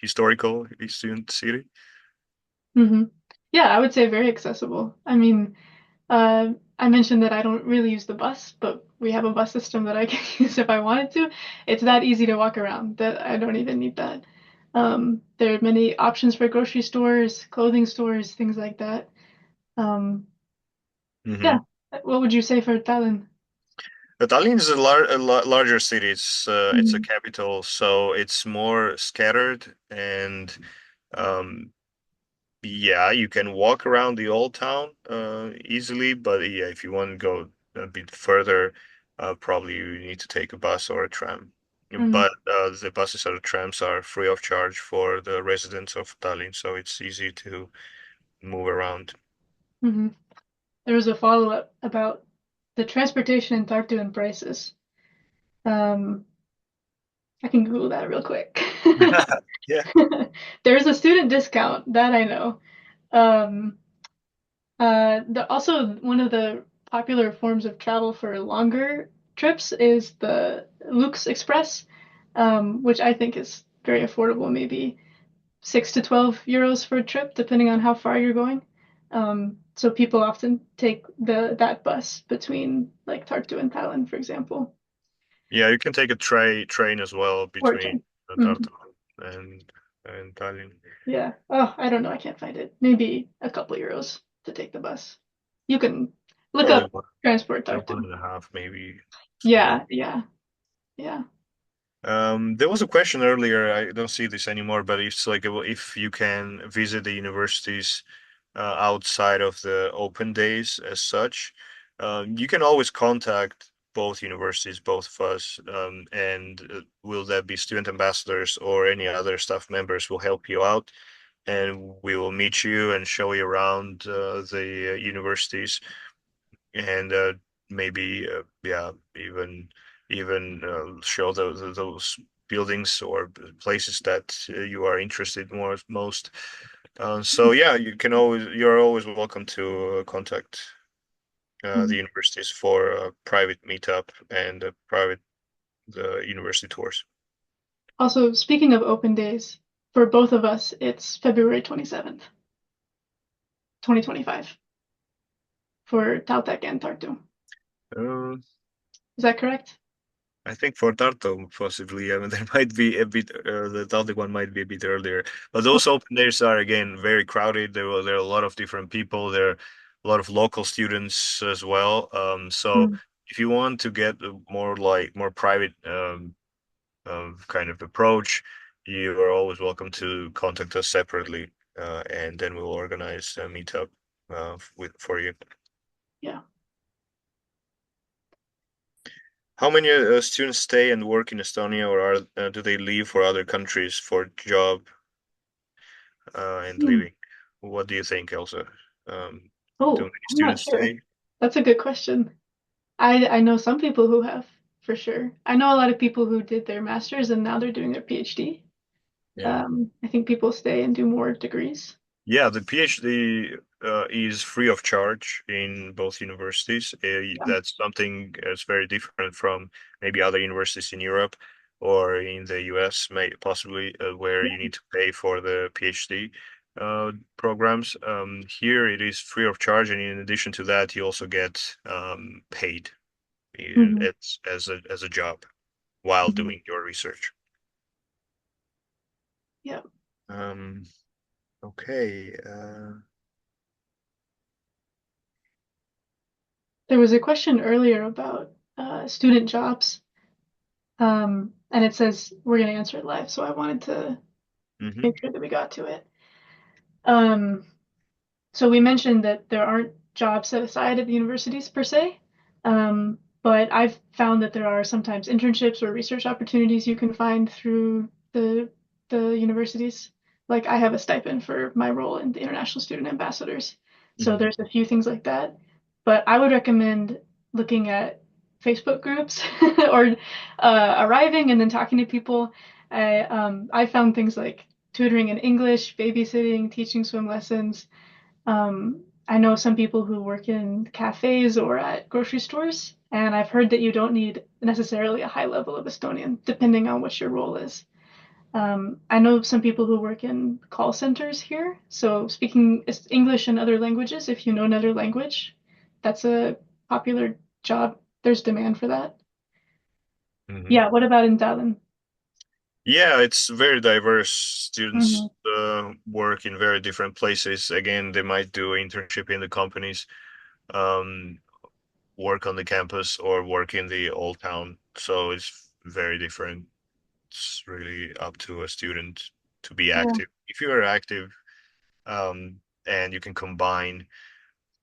Speaker 2: historical student city.
Speaker 1: Hmm. Yeah, I would say very accessible. I mean, I mentioned that I don't really use the bus, but we have a bus system that I can use if I wanted to. It's that easy to walk around that I don't even need that. There are many options for grocery stores, clothing stores, things like that. Um, yeah.
Speaker 2: Hmm.
Speaker 1: What would you say for Tallinn?
Speaker 2: Tallinn is a larger city. It's a
Speaker 1: Mm.
Speaker 2: capital, so it's more scattered and um, yeah, you can walk around the old town easily, but yeah, if you want to go a bit further, probably you need to take a bus or a tram.
Speaker 1: Mm.
Speaker 2: But the buses or the trams are free of charge for the residents of Tallinn, so it's easy to move around.
Speaker 1: Hmm. There was a follow-up about the transportation in Tartu and prices. Um, I can Google that real quick.
Speaker 2: Yeah.
Speaker 1: There's a student discount that I know. Um, also one of the popular forms of travel for longer trips is the Lux Express, which I think is very affordable, maybe 6 to 12 euros for a trip, depending on how far you're going. So people often take the that bus between like Tartu and Tallinn, for example,
Speaker 2: Yeah, you can take a train as well
Speaker 1: or a
Speaker 2: between
Speaker 1: train. Mhm.
Speaker 2: Tartu and and Tallinn.
Speaker 1: Yeah. Oh, I don't know. I can't find it. Maybe a couple euros to take the bus. You can look
Speaker 2: Probably
Speaker 1: up transport
Speaker 2: one
Speaker 1: Tartu.
Speaker 2: and a half, maybe something.
Speaker 1: Yeah, yeah, yeah.
Speaker 2: There was a question earlier. I don't see this anymore, but it's like if you can visit the universities outside of the open days as such, you can always contact both universities, both of us, and will that be student ambassadors or any other staff members will help you out, and we will meet you and show you around the universities and maybe yeah even show those buildings or places that you are interested most. So yeah, you're always welcome to contact the
Speaker 1: Mhm.
Speaker 2: universities for a private meetup and private the university tours.
Speaker 1: Also, speaking of open days, for both of us, it's February 27th, 2025 for TalTech and Tartu.
Speaker 2: Uh,
Speaker 1: Is that correct?
Speaker 2: I think for Tartu, possibly. I mean, there might be a bit, the Tartu one might be a bit earlier. But those open days are, again, very crowded. There are a lot of different people. There are a lot of local students as well. So
Speaker 1: Mm.
Speaker 2: if you want to get a more private kind of approach, you are always welcome to contact us separately, and then we'll organize a meetup for you.
Speaker 1: Yeah.
Speaker 2: How many students stay and work in Estonia, or do they leave for other countries for job and
Speaker 1: Hmm.
Speaker 2: living? What do you think, Elsa? Um, do
Speaker 1: Oh,
Speaker 2: many
Speaker 1: I'm not
Speaker 2: students
Speaker 1: sure.
Speaker 2: stay?
Speaker 1: That's a good question. I know some people who have, for sure. I know a lot of people who did their master's and now they're doing their PhD.
Speaker 2: Yeah.
Speaker 1: I think people stay and do more degrees.
Speaker 2: Yeah, the PhD is free of charge in both universities.
Speaker 1: Yeah.
Speaker 2: That's something that's very different from maybe other universities in Europe or in the US, may possibly where you need to pay for the PhD programs. Here it is free of charge, and in addition to that, you also get paid.
Speaker 1: Hmm.
Speaker 2: It's as a job while
Speaker 1: Hmm.
Speaker 2: doing your research.
Speaker 1: Yeah.
Speaker 2: Um, okay.
Speaker 1: There was a question earlier about student jobs, and it says we're going to answer it live, so I wanted to
Speaker 2: Mhm.
Speaker 1: make sure that we got to it. Um, so we mentioned that there aren't jobs set aside at the universities per se, But I've found that there are sometimes internships or research opportunities you can find through the universities. Like I have a stipend for my role in the International Student Ambassadors. So
Speaker 2: Mhm.
Speaker 1: there's a few things like that. But I would recommend looking at Facebook groups or arriving and then talking to people. I found things like tutoring in English, babysitting, teaching swim lessons. I know some people who work in cafes or at grocery stores, and I've heard that you don't need necessarily a high level of Estonian, depending on what your role is. I know some people who work in call centers here, so speaking English and other languages, if you know another language, that's a popular job. There's demand for that.
Speaker 2: Mhm.
Speaker 1: Yeah, what about in Dublin?
Speaker 2: Yeah, it's very diverse.
Speaker 1: Hmm.
Speaker 2: Students work in very different places. Again, they might do internship in the companies, um, work on the campus, or work in the old town. So it's very different. It's really up to a student to be
Speaker 1: Yeah.
Speaker 2: active. If you are active, and you can combine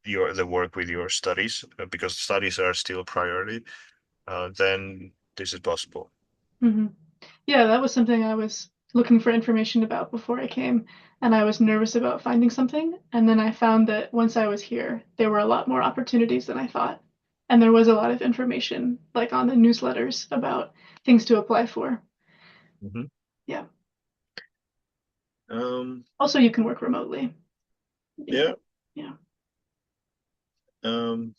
Speaker 2: the work with your studies, because studies are still a priority, then this is possible.
Speaker 1: Hmm. Yeah, that was something I was looking for information about before I came, and I was nervous about finding something. And then I found that once I was here, there were a lot more opportunities than I thought. And there was a lot of information, like on the newsletters, about things to apply for.
Speaker 2: Hmm.
Speaker 1: Yeah.
Speaker 2: Um,
Speaker 1: Also, you can work remotely. Yeah.
Speaker 2: yeah.
Speaker 1: Yeah.
Speaker 2: Um,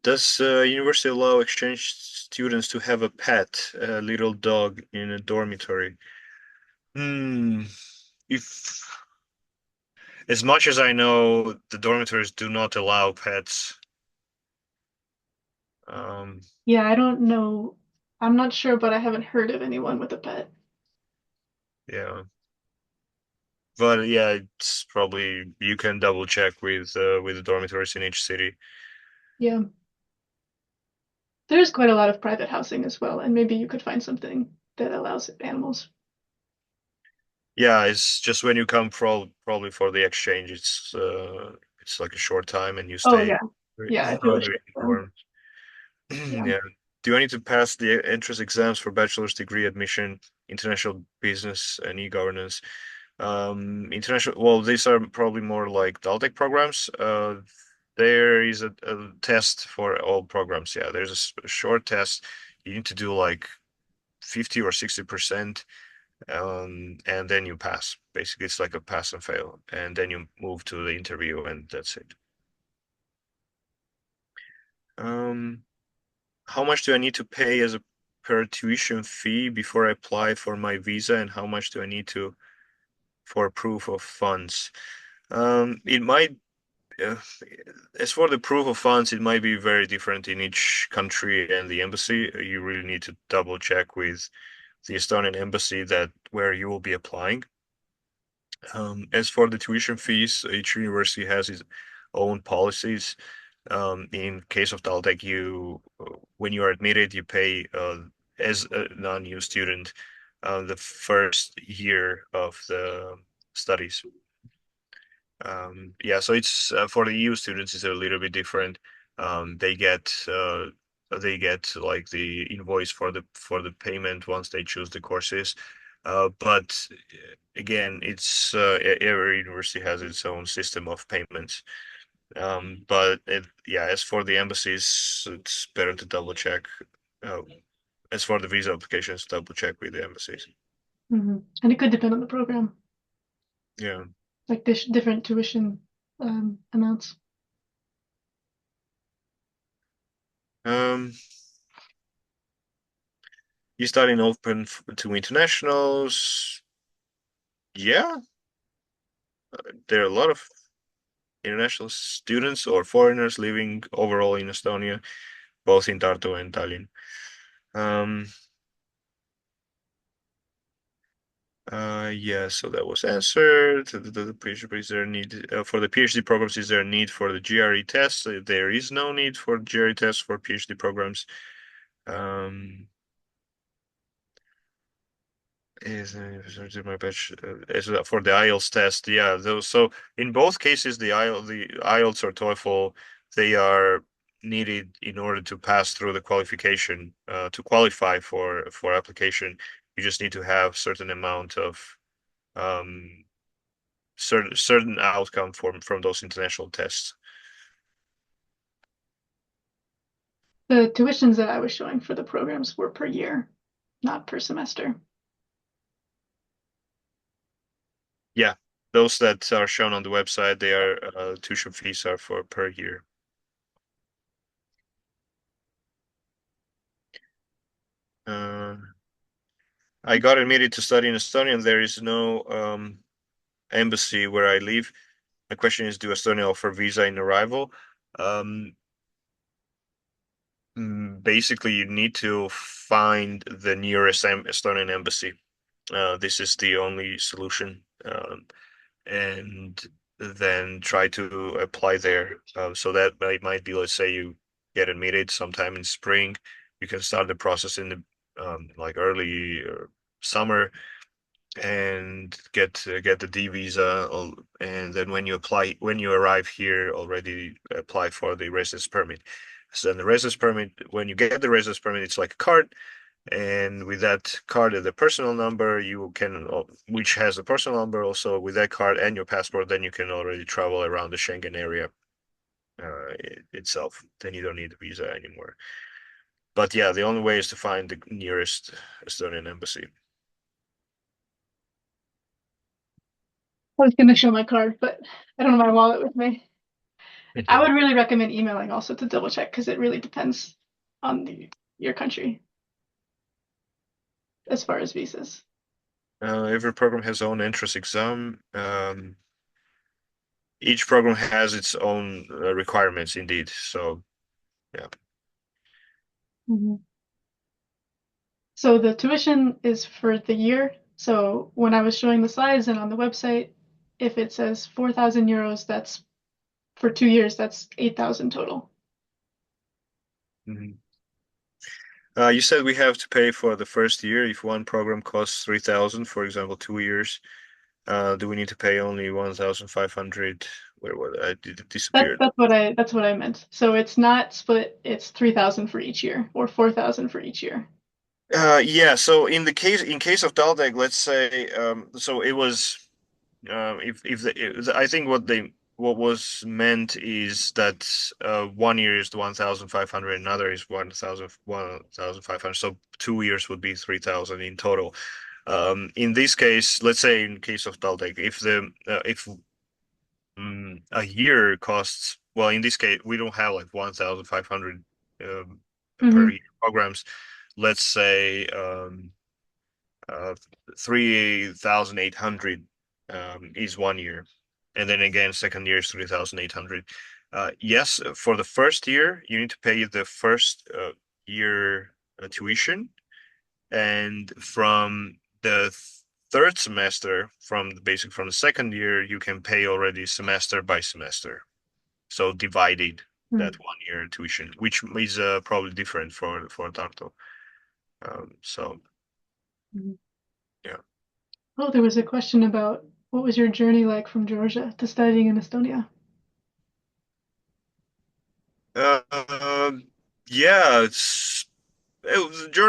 Speaker 2: does university allow exchange students to have a pet, a little dog in a dormitory? Hmm. If, as much as I know, the dormitories do not allow pets. Um,
Speaker 1: Yeah, I don't know. I'm not sure, but I haven't heard of anyone with a pet.
Speaker 2: yeah. But yeah, it's probably you can double check with the dormitories in each city.
Speaker 1: Yeah. There's quite a lot of private housing as well, and maybe you could find something that allows animals.
Speaker 2: Yeah, it's just when you come probably for the exchange, it's like a short time and you
Speaker 1: Oh,
Speaker 2: stay
Speaker 1: yeah. Yeah, I feel
Speaker 2: rather
Speaker 1: sure.
Speaker 2: in dorm.
Speaker 1: Yeah.
Speaker 2: Yeah. Do I need to pass the entrance exams for bachelor's degree admission, international business and e-governance? International, well, these are probably more like TalTech programs. There is a test for all programs. Yeah, there's a short test. You need to do like 50 or 60%, and then you pass. Basically, it's like a pass and fail, and then you move to the interview, and that's it. Um, how much do I need to pay as a per tuition fee before I apply for my visa, and how much do I need to for proof of funds? It might, uh, as for the proof of funds, it might be very different in each country and the embassy. You really need to double check with the Estonian embassy that where you will be applying. As for the tuition fees, each university has its own policies. In case of TalTech, when you are admitted, you pay as a non-EU student the first year of the studies. Yeah, so it's for the EU students, it's a little bit different. They get like the invoice for the payment once they choose the courses. But again, every university has its own system of payments. Yeah, as for the embassies, it's better to double check. Uh, as for the visa applications, double check with the embassies.
Speaker 1: Hmm. And it could depend on the program,
Speaker 2: Yeah.
Speaker 1: like this different tuition amounts.
Speaker 2: Um, you studying open to internationals? Yeah, there are a lot of international students or foreigners living overall in Estonia, both in Tartu and Tallinn. Um, yeah, so that was answered. The PhD is there need for the PhD programs? Is there a need for the GRE test? There is no need for GRE tests for PhD programs. Um, is my batch is for the IELTS test? Yeah, those. So in both cases, the IELTS or TOEFL, they are needed in order to pass through the qualification, to qualify for application. You just need to have certain amount of um, certain outcome from those international tests.
Speaker 1: The tuitions that I was showing for the programs were per year, not per semester.
Speaker 2: Yeah, those that are shown on the website, they are tuition fees are for per year. Uh, I got admitted to study in Estonia, and there is no embassy where I live. The question is, do Estonia offer visa in arrival? Um, Basically, you need to find the nearest Estonian embassy. This is the only solution, and then try to apply there. So that might be, let's say you get admitted sometime in spring, you can start the process in the like early summer and get the D visa, and then when you arrive here, already apply for the residence permit. So then the residence permit, when you get the residence permit, it's like a card, and with that card and the personal number, you can, which has the personal number also with that card and your passport, then you can already travel around the Schengen area itself. Then you don't need a visa anymore. But yeah, the only way is to find the nearest Estonian embassy.
Speaker 1: I was going to show my card, but I don't have my wallet with me. I
Speaker 2: Mhm.
Speaker 1: would really recommend emailing also to double check because it really depends on your country as far as visas.
Speaker 2: Every program has own entrance exam. Each program has its own requirements, indeed. So yeah.
Speaker 1: Mhm. So the tuition is for the year. So when I was showing the slides and on the website, if it says 4,000 euros, that's for 2 years, that's 8,000 total.
Speaker 2: Mhm. You said we have to pay for the first year if one program costs 3,000, for example, 2 years. Do we need to pay only 1,500? Where what I did it disappeared?
Speaker 1: That's what I meant. So it's not split, it's 3,000 for each year or 4,000 for each year.
Speaker 2: Yeah. So in case of TalTech, let's say so it was I think what was meant is that 1 year is 1,500, another is 1,500. So 2 years would be 3,000 in total. In this case, let's say in case of TalTech, if a year costs, well, in this case, we don't have like 1,500 per
Speaker 1: Hmm.
Speaker 2: year programs. Let's say uh, 3,800 is 1 year, and then again, second year is 3,800. Yes, for the first year, you need to pay the first year tuition, and from the third semester, from the second year, you can pay already semester by semester. So divided that 1 year tuition, which is probably different for Tartu. So
Speaker 1: Hmm.
Speaker 2: yeah.
Speaker 1: Oh, there was a question about what was your journey like from Georgia to studying in Estonia?
Speaker 2: Uh, yeah,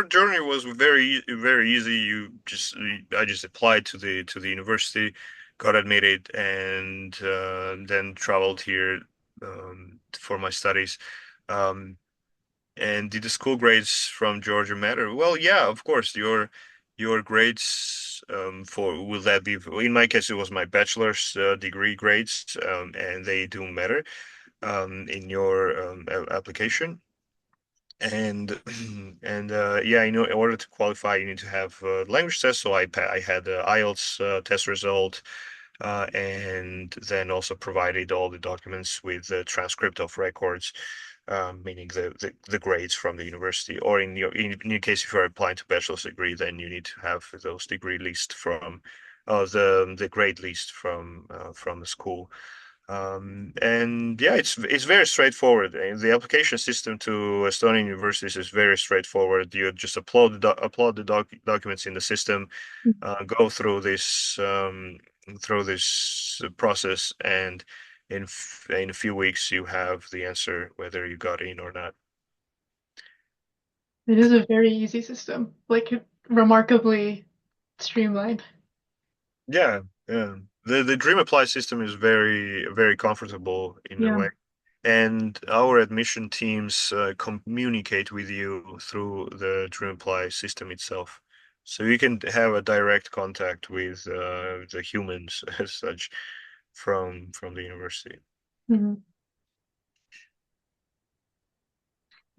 Speaker 2: journey was very easy. I just applied to the university, got admitted, and then traveled here for my studies. Um, and did the school grades from Georgia matter? Well, yeah, of course. Your grades for will that be? In my case, it was my bachelor's degree grades, and they do matter in your application. And and yeah, in order to qualify, you need to have language test. So I had IELTS test result, and then also provided all the documents with the transcript of records, meaning the grades from the university. Or in your case, if you're applying to bachelor's degree, then you need to have those degree list from the grade list from the school. And yeah, it's very straightforward. The application system to Estonian universities is very straightforward. You just upload the documents in the system, go through this process, and in a few weeks you have the answer whether you got in or not.
Speaker 1: It is a very easy system, like remarkably streamlined.
Speaker 2: Yeah, yeah. The Dream Apply system is very comfortable in a
Speaker 1: Yeah.
Speaker 2: way. And our admission teams communicate with you through the Dream Apply system itself. So you can have a direct contact with the humans as such from the university.
Speaker 1: Mhm.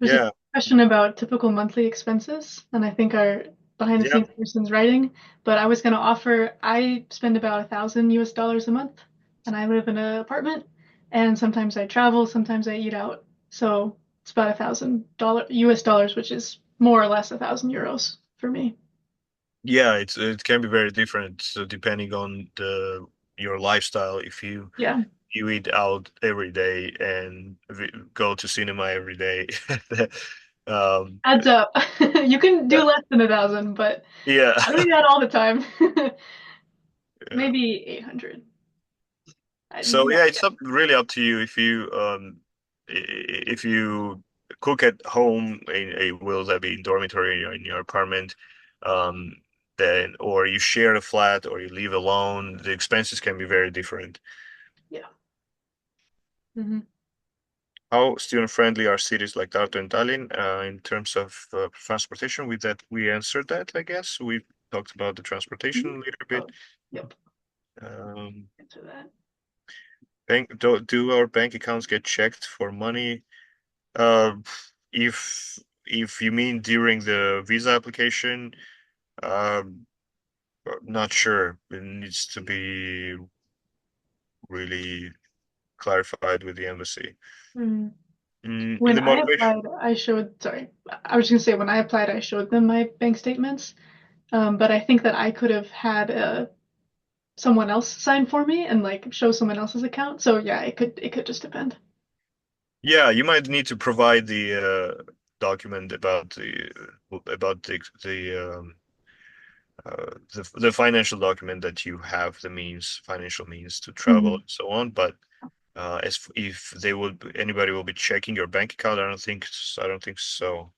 Speaker 1: There's a
Speaker 2: Yeah,
Speaker 1: question about typical monthly expenses, and I think our behind the
Speaker 2: yeah,
Speaker 1: scenes person's writing, but I was going to offer I spend about 1,000 US dollars a month, and I live in an apartment, and sometimes I travel, sometimes I eat out. So it's about $1,000 US dollars, which is more or less 1,000 euros for me.
Speaker 2: yeah. It can be very different, so depending on the your lifestyle. If
Speaker 1: Yeah,
Speaker 2: you eat out every day and go to cinema every day. Um,
Speaker 1: adds up. You can
Speaker 2: yeah,
Speaker 1: do less than 1,000, but
Speaker 2: yeah,
Speaker 1: I don't eat out all the time.
Speaker 2: yeah.
Speaker 1: Maybe 800.
Speaker 2: So
Speaker 1: Yeah,
Speaker 2: yeah, it's really up to you if you cook at home, will that be in dormitory or in your apartment, um, then or you share a flat or you live alone, the expenses can be very different.
Speaker 1: yeah. Hmm.
Speaker 2: How student friendly are cities like Tartu and Tallinn in terms of transportation? With that, we answered that, I guess. We talked about the transportation a little bit.
Speaker 1: Oh, yep.
Speaker 2: Um,
Speaker 1: Answer that.
Speaker 2: do our bank accounts get checked for money? Uh, if you mean during the visa application, um, not sure. It needs to be really clarified with the embassy.
Speaker 1: Mm.
Speaker 2: In
Speaker 1: When
Speaker 2: the
Speaker 1: I
Speaker 2: motivation.
Speaker 1: applied, I showed, sorry, I was just gonna say when I applied, I showed them my bank statements. But I think that I could have had someone else sign for me and like show someone else's account. So yeah, it could just depend.
Speaker 2: Yeah, you might need to provide the document about the financial document that you have the financial means to travel
Speaker 1: Hmm.
Speaker 2: and so on. But if anybody will be checking your bank account, I don't think so.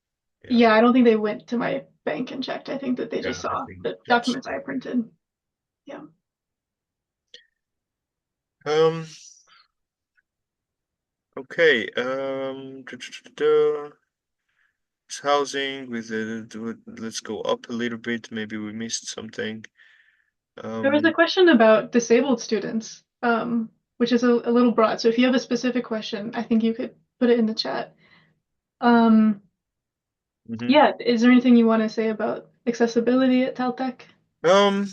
Speaker 2: Yeah,
Speaker 1: Yeah, I don't think they went to my bank and checked. I think that they just
Speaker 2: yeah, I
Speaker 1: saw
Speaker 2: think
Speaker 1: the
Speaker 2: that's
Speaker 1: documents I
Speaker 2: true.
Speaker 1: printed. Yeah.
Speaker 2: Um, okay. It's housing with let's go up a little bit. Maybe we missed something.
Speaker 1: There was a
Speaker 2: Um,
Speaker 1: question about disabled students, which is a little broad. So if you have a specific question, I think you could put it in the chat. Um,
Speaker 2: mhm.
Speaker 1: yeah, is there anything you want to say about accessibility at TalTech?
Speaker 2: Um,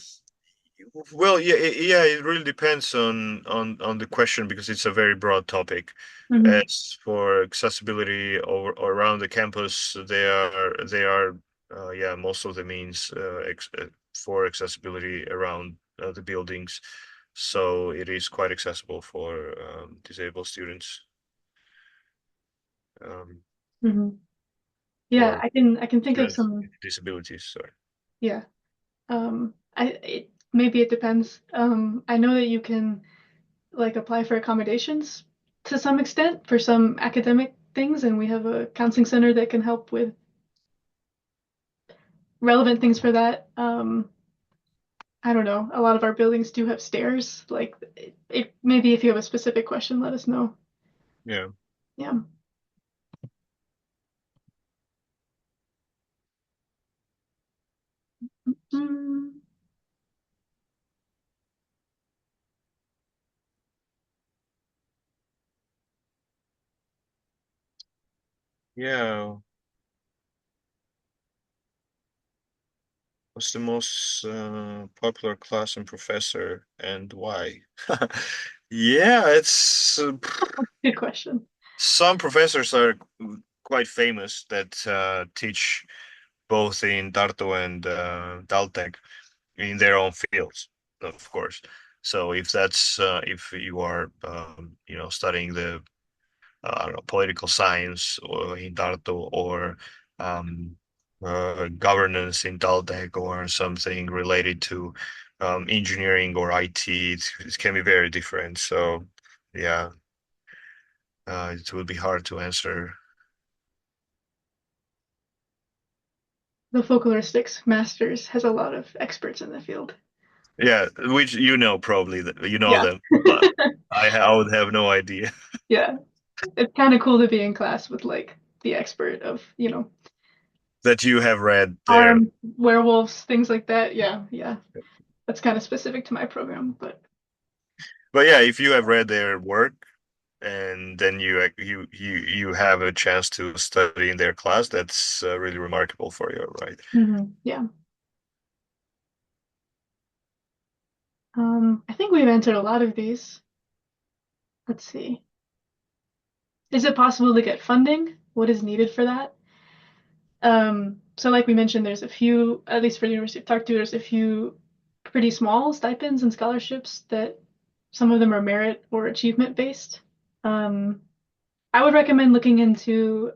Speaker 2: well, yeah, yeah, it really depends on the question because it's a very broad topic.
Speaker 1: Hmm.
Speaker 2: As for accessibility or around the campus, they are yeah, most of the means for accessibility around the buildings. So it is quite accessible for disabled students, um,
Speaker 1: Hmm. Yeah,
Speaker 2: for
Speaker 1: I can think of
Speaker 2: students
Speaker 1: some.
Speaker 2: with disabilities. Sorry.
Speaker 1: Yeah. Maybe it depends. I know that you can like apply for accommodations to some extent for some academic things, and we have a counseling center that can help with relevant things for that. I don't know. A lot of our buildings do have stairs. Like maybe if you have a specific question, let us know.
Speaker 2: Yeah.
Speaker 1: Yeah. Mm,
Speaker 2: Yeah. What's the most popular class and professor and why? Yeah, it's
Speaker 1: good question.
Speaker 2: some professors are quite famous that teach both in Tartu and TalTech in their own fields, of course. So if you are studying the I don't know, political science or in Tartu or um, governance in TalTech or something related to engineering or IT. It can be very different. So yeah, it would be hard to answer.
Speaker 1: The folkloristics masters has a lot of experts in the field.
Speaker 2: Yeah, which you know probably that you know
Speaker 1: Yeah.
Speaker 2: them, but I would have no idea
Speaker 1: Yeah. It's kind of cool to be in class with like the expert of,
Speaker 2: that you have read there.
Speaker 1: armed werewolves, things like that. Yeah, yeah. That's kind of specific to my program, but
Speaker 2: But yeah, if you have read their work and then you have a chance to study in their class, that's really remarkable for you, right?
Speaker 1: yeah. I think we've answered a lot of these. Let's see. Is it possible to get funding? What is needed for that? So like we mentioned, there's a few, at least for the University of Tartu, there's a few pretty small stipends and scholarships that some of them are merit or achievement based. Um, I would recommend looking into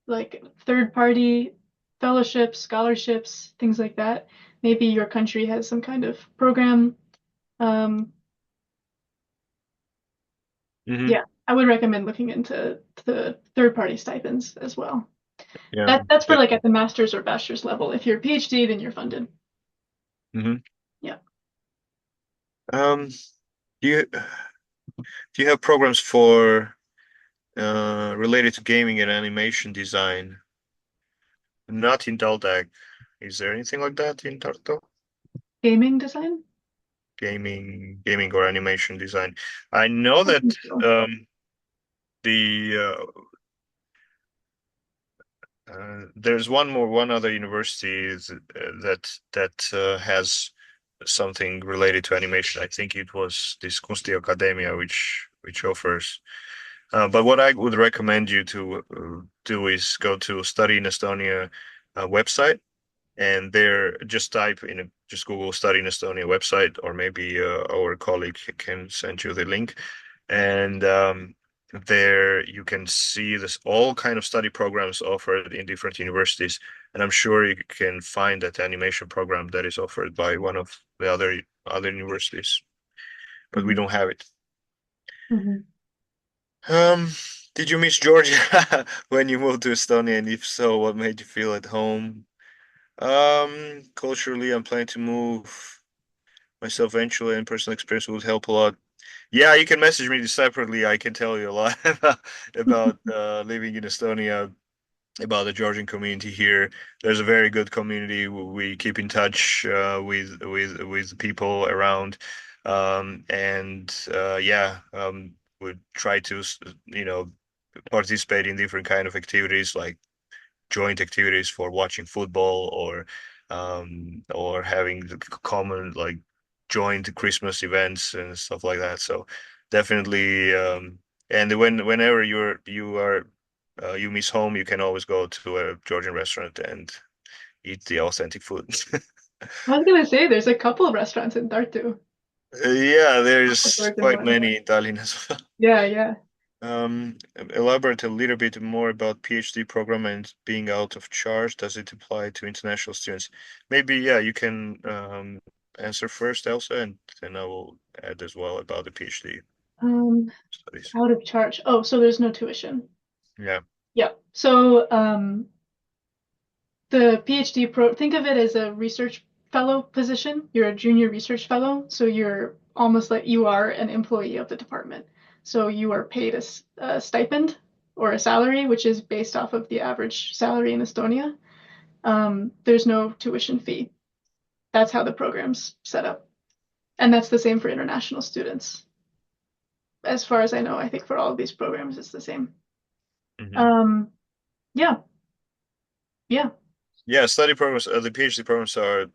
Speaker 1: like third party fellowships, scholarships, things like that. Maybe your country has some kind of program. Um,
Speaker 2: Hmm.
Speaker 1: yeah, I would recommend looking into the third party stipends as well.
Speaker 2: Yeah.
Speaker 1: That's for like at the master's or bachelor's level. If you're a PhD, then you're funded.
Speaker 2: Hmm.
Speaker 1: Yeah.
Speaker 2: Um, do you have programs for related to gaming and animation design? Not in TalTech. Is there anything like that in Tartu?
Speaker 1: Gaming design?
Speaker 2: Gaming or animation design. I know
Speaker 1: I
Speaker 2: that
Speaker 1: think so.
Speaker 2: the there's one other university that has something related to animation. I think it was this Kunsti Academia, which offers. But what I would recommend you to do is go to Study in Estonia website, and there just type in just Google Study in Estonia website, or maybe our colleague can send you the link, and there you can see this all kind of study programs offered in different universities, and I'm sure you can find that animation program that is offered by one of the other universities, but we
Speaker 1: Mhm.
Speaker 2: don't have it.
Speaker 1: Mhm.
Speaker 2: Um, did you miss Georgia when you moved to Estonia, and if so, what made you feel at home? Culturally, I'm planning to move myself eventually, and personal experience would help a lot. Yeah, you can message me separately. I can tell you a lot about living in Estonia, about the Georgian community here. There's a very good community. We keep in touch with people around, and yeah, we try to participate in different kind of activities like joint activities for watching football or having the common like joint Christmas events and stuff like that. So definitely and whenever you miss home, you can always go to a Georgian restaurant and eat the authentic food.
Speaker 1: I was gonna say there's a couple of restaurants in Tartu.
Speaker 2: Yeah,
Speaker 1: Couple
Speaker 2: there's
Speaker 1: Georgian
Speaker 2: quite
Speaker 1: ones.
Speaker 2: many in Tallinn as well.
Speaker 1: Yeah, yeah.
Speaker 2: Elaborate a little bit more about PhD program and being out of charge. Does it apply to international students? Maybe, yeah, you can answer first, Elsa, and then I will add as well about the PhD
Speaker 1: Um,
Speaker 2: studies.
Speaker 1: Out of charge. Oh, so there's no tuition.
Speaker 2: Yeah.
Speaker 1: Yeah. So the PhD think of it as a research fellow position. You're a junior research fellow, so you're almost like you are an employee of the department. So you are paid a stipend or a salary, which is based off of the average salary in Estonia. There's no tuition fee. That's how the program's set up. And that's the same for international students. As far as I know, I think for all of these programs, it's the same.
Speaker 2: Hmm.
Speaker 1: Um, yeah, yeah.
Speaker 2: Yeah, study programs, the PhD programs are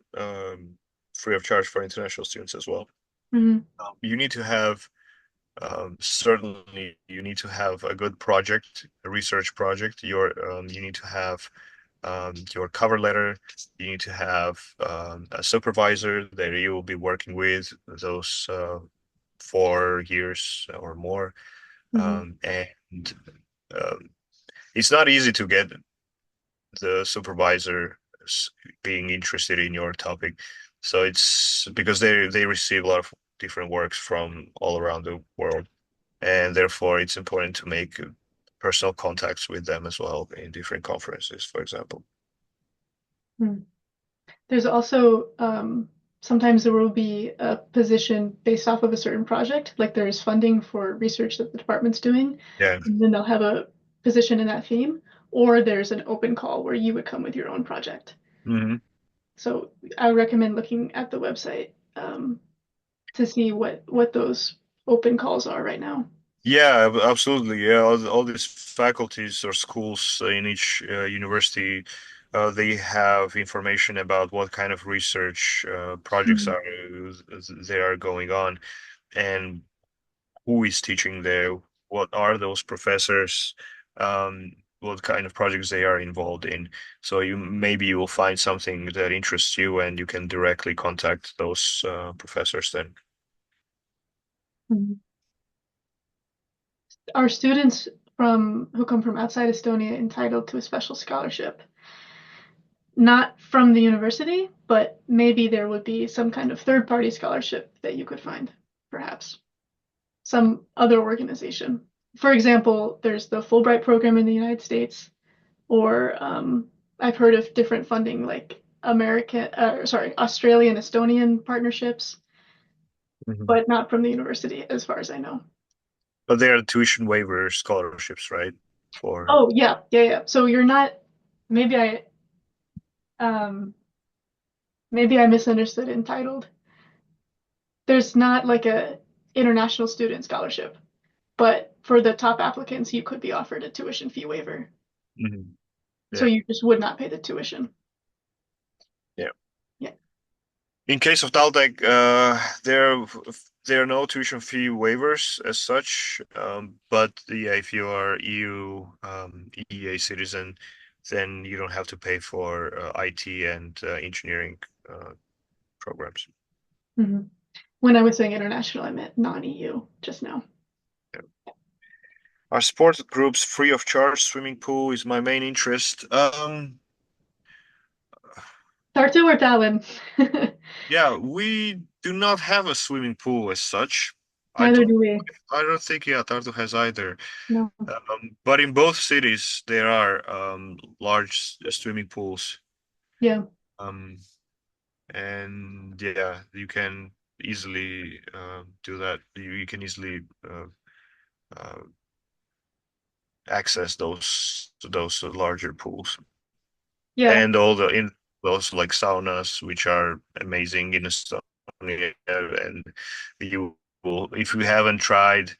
Speaker 2: free of charge for international students as well.
Speaker 1: Mhm.
Speaker 2: You need to have certainly you need to have a good project, a research project. You need to have your cover letter. You need to have a supervisor that you will be working with those 4 years or more.
Speaker 1: Mhm.
Speaker 2: And um, it's not easy to get the supervisor being interested in your topic. So it's because they receive a lot of different works from all around the world, and therefore it's important to make personal contacts with them as well in different conferences, for example.
Speaker 1: Hmm. There's also sometimes there will be a position based off of a certain project, like there's funding for research that the department's doing,
Speaker 2: Yeah.
Speaker 1: and then they'll have a position in that theme, or there's an open call where you would come with your own project.
Speaker 2: Hmm.
Speaker 1: So I recommend looking at the website to see what those open calls are right now.
Speaker 2: Yeah, absolutely. Yeah, all these faculties or schools in each university, they have information about what kind of research projects
Speaker 1: Mhm.
Speaker 2: are they are going on, and who is teaching there, what are those professors, what kind of projects they are involved in. So you will find something that interests you, and you can directly contact those professors then.
Speaker 1: Mhm. Are students from who come from outside Estonia entitled to a special scholarship? Not from the university, but maybe there would be some kind of third-party scholarship that you could find, perhaps. Some other organization. For example, there's the Fulbright program in the United States, or I've heard of different funding like Australian Estonian partnerships,
Speaker 2: Mhm.
Speaker 1: but not from the university, as far as I know.
Speaker 2: But they are tuition waiver scholarships, right? For
Speaker 1: Oh, yeah, yeah, yeah. So you're not, maybe I, um, maybe I misunderstood entitled. There's not like a international student scholarship, but for the top applicants, you could be offered a tuition fee waiver.
Speaker 2: Mhm.
Speaker 1: So
Speaker 2: Yeah,
Speaker 1: you just would not pay the tuition.
Speaker 2: yeah.
Speaker 1: Yeah.
Speaker 2: In case of TalTech, there are no tuition fee waivers as such. But yeah, if you are EU EEA citizen, then you don't have to pay for IT and engineering programs.
Speaker 1: Mhm. When I was saying international, I meant non-EU just now.
Speaker 2: Yeah. Our sport groups free of charge. Swimming pool is my main interest.
Speaker 1: Tartu or Tallinn?
Speaker 2: Yeah, we do not have a swimming pool as such. I
Speaker 1: Neither
Speaker 2: don't
Speaker 1: do we.
Speaker 2: I don't think yeah, Tartu has either.
Speaker 1: No.
Speaker 2: But in both cities there are large swimming pools.
Speaker 1: Yeah.
Speaker 2: Um, and yeah, you can easily do that. You can easily uh, access those larger pools.
Speaker 1: Yeah.
Speaker 2: And all the in those like saunas, which are amazing in Estonia, and you will, if you haven't tried,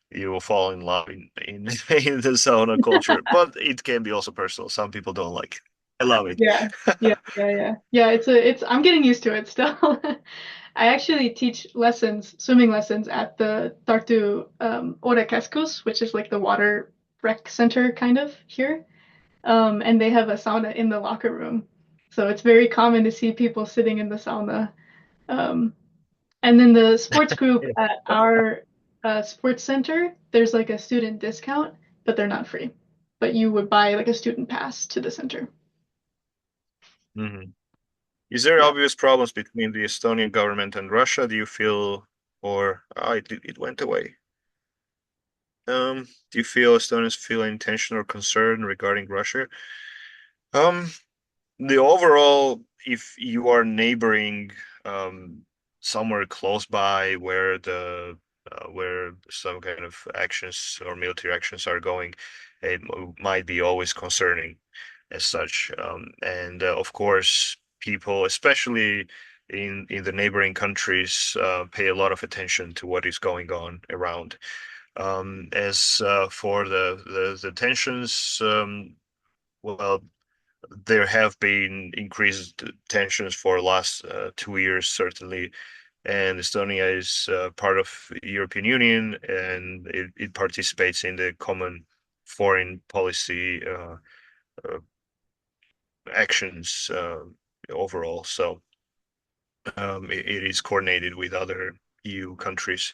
Speaker 2: you will fall in love in in the sauna culture. But it can be also personal. Some people don't like it. I love it.
Speaker 1: Yeah. Yeah. Yeah. Yeah. Yeah. I'm getting used to it still. I actually teach lessons, swimming lessons at the Tartu Orekeskus, which is like the water rec center kind of here. And they have a sauna in the locker room. So it's very common to see people sitting in the sauna. Um, and then the sports group
Speaker 2: Yeah.
Speaker 1: at our sports center, there's like a student discount, but they're not free. But you would buy like a student pass to the center.
Speaker 2: Mhm. Is there
Speaker 1: Yeah.
Speaker 2: obvious problems between the Estonian government and Russia? Do you feel, or it went away? Do you feel Estonians feel any tension or concern regarding Russia? Um, the overall, if you are neighboring somewhere close by where the where some kind of actions or military actions are going, it might be always concerning as such. And of course, people, especially in the neighboring countries, pay a lot of attention to what is going on around. As for the tensions, well, there have been increased tensions for the last 2 years, certainly. And Estonia is part of the European Union, and it participates in the common foreign policy uh, actions overall. So it is coordinated with other EU countries.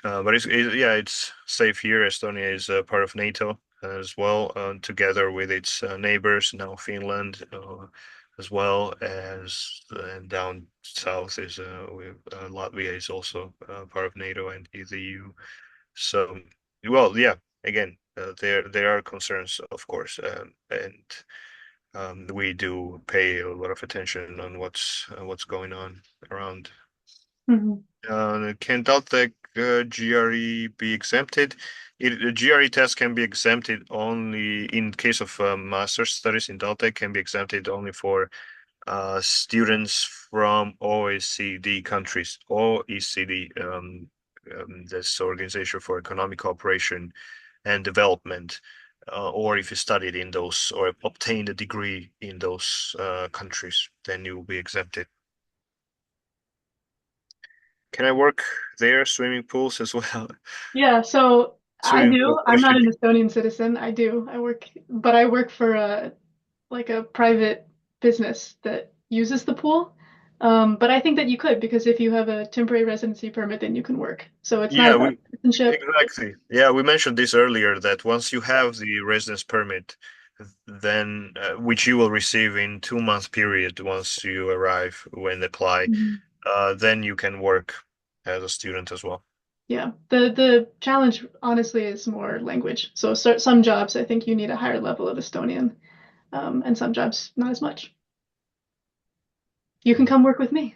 Speaker 2: But yeah, it's safe here. Estonia is part of NATO as well, together with its neighbors, now Finland, as well as and down south is Latvia is also part of NATO and the EU. So, well, yeah, again, there are concerns, of course, and we do pay a lot of attention on what's going on around.
Speaker 1: Mhm.
Speaker 2: Can TalTech GRE be exempted? The GRE test can be exempted only in case of master's studies in TalTech can be exempted only for students from OECD countries. OECD, that's Organization for Economic Cooperation and Development, or if you studied in those or obtained a degree in those countries, then you will be exempted. Can I work there? Swimming pools as well.
Speaker 1: Yeah, so I
Speaker 2: Swimming
Speaker 1: do.
Speaker 2: pool
Speaker 1: I'm not
Speaker 2: question.
Speaker 1: an Estonian citizen. I do. But I work for a private business that uses the pool. But I think that you could because if you have a temporary residency permit, then you can work. So it's not
Speaker 2: Yeah,
Speaker 1: about
Speaker 2: we
Speaker 1: citizenship.
Speaker 2: exactly. Yeah, we mentioned this earlier that once you have the residence permit, then which you will receive in 2 month period once you arrive when apply,
Speaker 1: Mhm.
Speaker 2: then you can work as a student as well.
Speaker 1: Yeah. The challenge honestly is more language. So some jobs I think you need a higher level of Estonian, and some jobs not as much. You can
Speaker 2: Mm.
Speaker 1: come work with me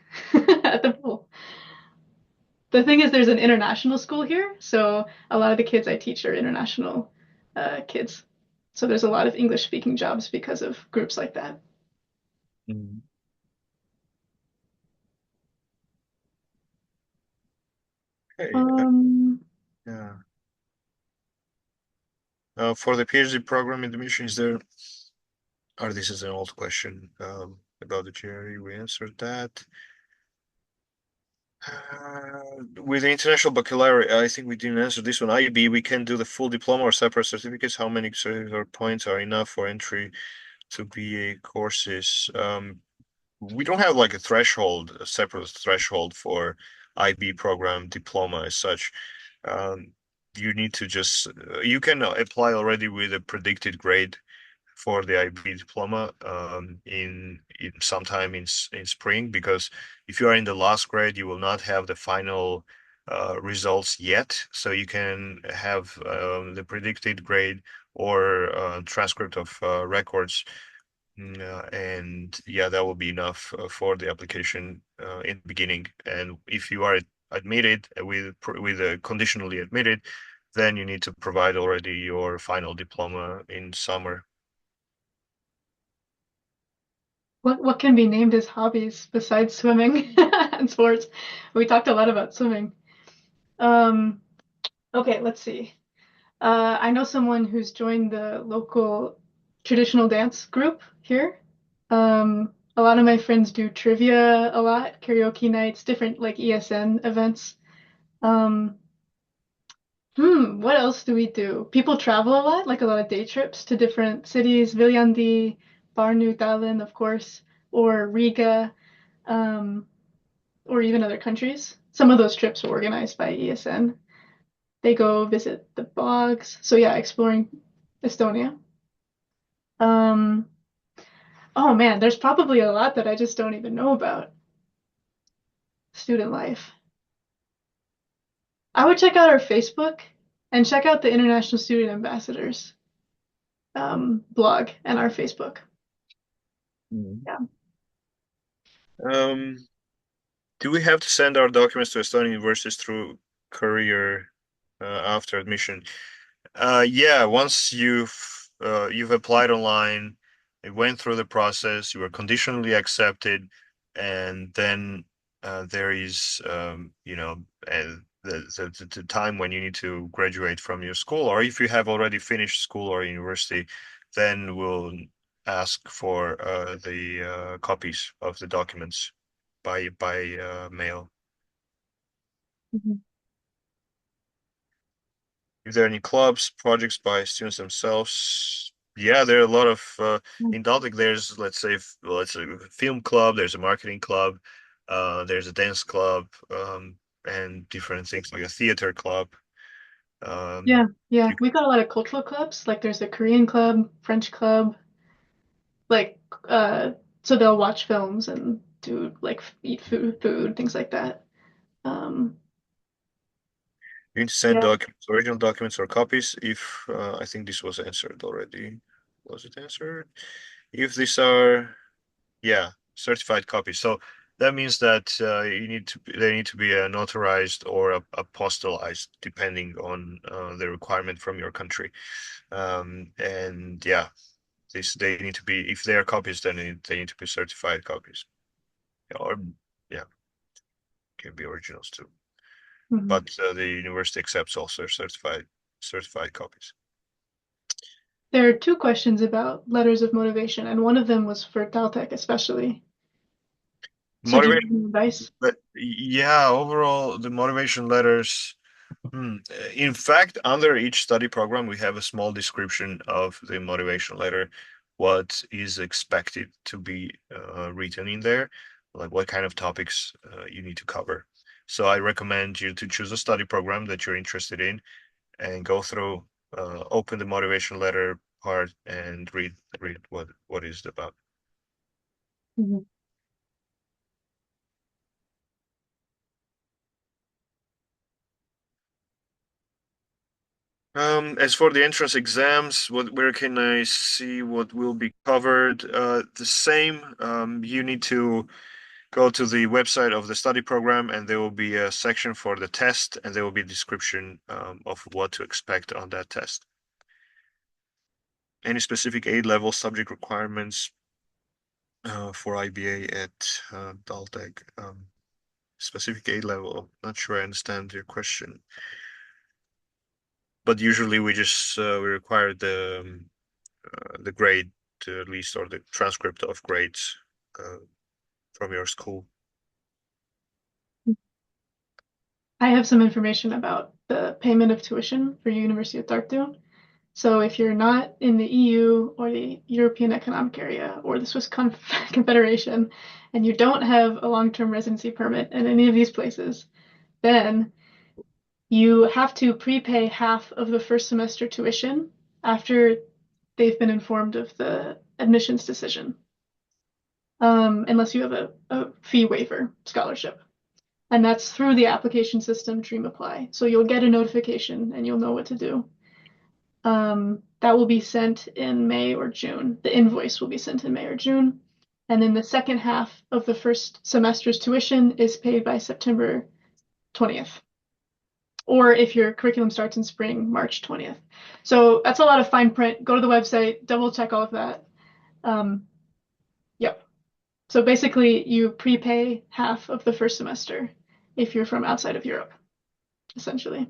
Speaker 1: at the pool. The thing is, there's an international school here, so a lot of the kids I teach are international kids. So there's a lot of English speaking jobs because of groups like that.
Speaker 2: Mm. Okay.
Speaker 1: Um,
Speaker 2: Yeah. For the PhD program admission, is there? Or this is an old question about the GRE. We answered that. With the international baccalaureate, I think we didn't answer this one. IB, we can do the full diploma or separate certificates. How many certificate points are enough for entry to BA courses? We don't have like a threshold, a separate threshold for IB program diploma as such. Um, you need to just you can apply already with a predicted grade for the IB diploma in sometime in spring, because if you are in the last grade, you will not have the final results yet. So you can have the predicted grade or transcript of records. And yeah, that will be enough for the application in the beginning. And if you are admitted with a conditionally admitted, then you need to provide already your final diploma in summer.
Speaker 1: what can be named as hobbies besides swimming and sports? We talked a lot about swimming. Um, okay, let's see. I know someone who's joined the local traditional dance group here. A lot of my friends do trivia a lot, karaoke nights, different like ESN events. Um, what else do we do? People travel a lot, like a lot of day trips to different cities, Viljandi, Barnu, Tallinn, of course, or Riga, um, or even other countries. Some of those trips are organized by ESN. They go visit the bogs. So yeah, exploring Estonia. Um, oh man, there's probably a lot that I just don't even know about student life. I would check out our Facebook and check out the International Student Ambassadors blog and our Facebook.
Speaker 2: Mhm.
Speaker 1: Yeah.
Speaker 2: Um, do we have to send our documents to Estonian universities through courier after admission? Yeah, once you've applied online, it went through the process, you were conditionally accepted, and then there is the time when you need to graduate from your school, or if you have already finished school or university, then we'll ask for the copies of the documents by mail.
Speaker 1: Mhm.
Speaker 2: If there are any clubs, projects by students themselves, yeah, there are a lot of in Baltic. There's let's say a film club. There's a marketing club. There's a dance club, and different things like a theater club.
Speaker 1: Yeah,
Speaker 2: Um,
Speaker 1: yeah.
Speaker 2: you,
Speaker 1: We got a lot of cultural clubs. Like there's a Korean club, French club, like So they'll watch films and do like eat food, things like that. Um,
Speaker 2: You need to send
Speaker 1: yeah.
Speaker 2: documents, original documents or copies if I think this was answered already. Was it answered? If these are, yeah, certified copies. So that means that they need to be notarized or apostillized, depending on the requirement from your country. And yeah, this they need to be, if they are copies, then they need to be certified copies. Or yeah, can be originals too.
Speaker 1: Mhm.
Speaker 2: But the university accepts also certified copies.
Speaker 1: There are two questions about letters of motivation, and one of them was for TalTech especially. So do you have
Speaker 2: Motivation,
Speaker 1: any advice?
Speaker 2: but yeah, overall the motivation letters. In fact, under each study program, we have a small description of the motivation letter, what is expected to be written in there, like what kind of topics you need to cover. So I recommend you to choose a study program that you're interested in and go through, open the motivation letter part and read what is it about.
Speaker 1: Mhm.
Speaker 2: As for the entrance exams, where can I see what will be covered? The same. You need to go to the website of the study program, and there will be a section for the test, and there will be a description of what to expect on that test. Any specific A-level subject requirements for IBA at TalTech? Specific A-level. Not sure I understand your question, but usually we require the grade at least, or the transcript of grades uh, from your school.
Speaker 1: I have some information about the payment of tuition for University of Tartu. So if you're not in the EU or the European Economic Area or the Swiss Confederation, and you don't have a long-term residency permit in any of these places, then you have to prepay half of the first semester tuition after they've been informed of the admissions decision, unless you have a fee waiver scholarship. And that's through the application system Dream Apply. So you'll get a notification and you'll know what to do. That will be sent in May or June. The invoice will be sent in May or June. And then the second half of the first semester's tuition is paid by September 20th. Or if your curriculum starts in spring, March 20th. So that's a lot of fine print. Go to the website, double check all of that. Um, yep. So basically, you prepay half of the first semester if you're from outside of Europe, essentially.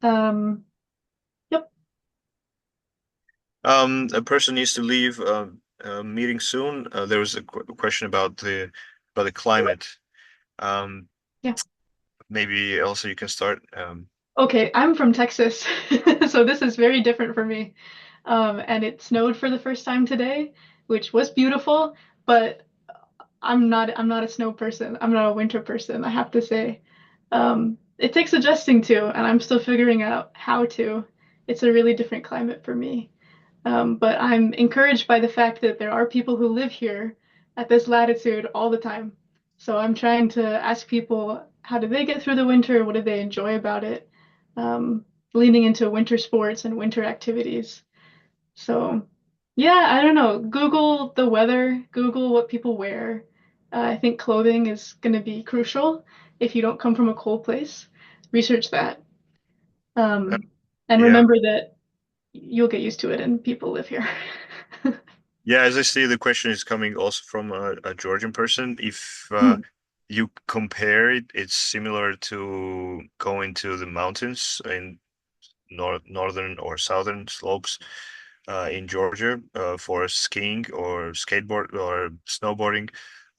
Speaker 1: Um, yep.
Speaker 2: A person needs to leave a meeting soon. There was a question about the climate. Um,
Speaker 1: Yeah.
Speaker 2: maybe also you can start.
Speaker 1: Okay, I'm from Texas, so this is very different for me. And it snowed for the first time today, which was beautiful, but I'm not a snow person. I'm not a winter person, I have to say. It takes adjusting to, and I'm still figuring out how to. It's a really different climate for me. But I'm encouraged by the fact that there are people who live here at this latitude all the time. So I'm trying to ask people how do they get through the winter? What do they enjoy about it? Um, Leaning into winter sports and winter activities. So, yeah, I don't know. Google the weather, Google what people wear. I think clothing is going to be crucial if you don't come from a cold place. Research that.
Speaker 2: Uh,
Speaker 1: Um, and
Speaker 2: yeah,
Speaker 1: remember that you'll get used to it and people live here.
Speaker 2: yeah. As I see, the question is coming also from a Georgian person. If
Speaker 1: Hmm.
Speaker 2: you compare it, it's similar to going to the mountains in northern or southern slopes in Georgia for skiing or skateboard or snowboarding.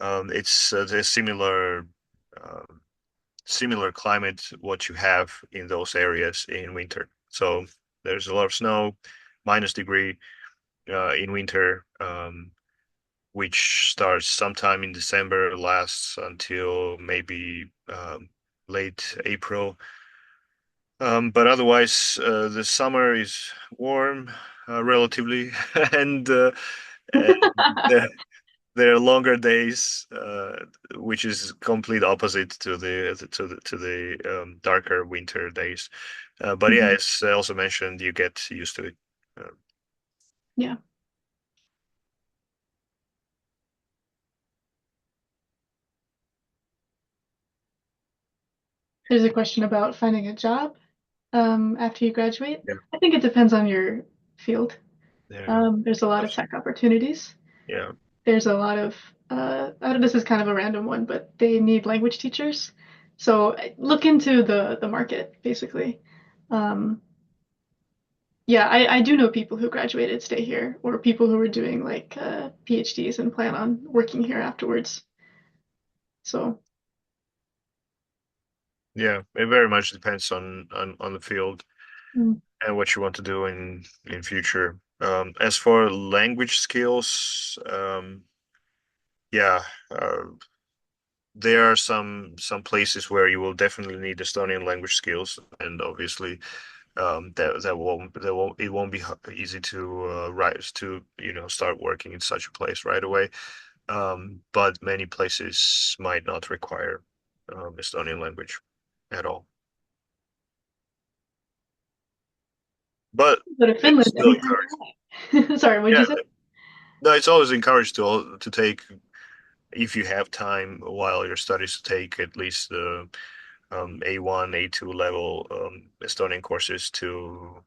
Speaker 2: It's a uh, similar climate what you have in those areas in winter. So there's a lot of snow, -degree in winter, which starts sometime in December, lasts until maybe late April. But otherwise, the summer is warm, relatively, and the there are longer days, which is complete opposite to the darker winter days. But yeah,
Speaker 1: Mhm.
Speaker 2: as I also mentioned, you get used to it. Uh,
Speaker 1: Yeah. There's a question about finding a job after you graduate.
Speaker 2: yeah,
Speaker 1: I think it depends on your field.
Speaker 2: yeah,
Speaker 1: There's a lot of tech opportunities.
Speaker 2: yeah,
Speaker 1: There's a lot of this is kind of a random one, but they need language teachers. So look into the market basically. Um, yeah, I do know people who graduated, stay here, or people who are doing like PhDs and plan on working here afterwards. So
Speaker 2: yeah. It very much depends on the field
Speaker 1: mm,
Speaker 2: and what you want to do in future. As for language skills, yeah, uh, there are some places where you will definitely need Estonian language skills, and obviously, that won't it won't be easy to rise to start working in such a place right away. But many places might not require Estonian language at all. But
Speaker 1: go to
Speaker 2: it's
Speaker 1: Finland
Speaker 2: still
Speaker 1: anytime
Speaker 2: encouraged.
Speaker 1: you want. Sorry, what'd
Speaker 2: Yeah,
Speaker 1: you say?
Speaker 2: no, it's always encouraged to take if you have time while your studies to take at least the A1, A2 level Estonian courses to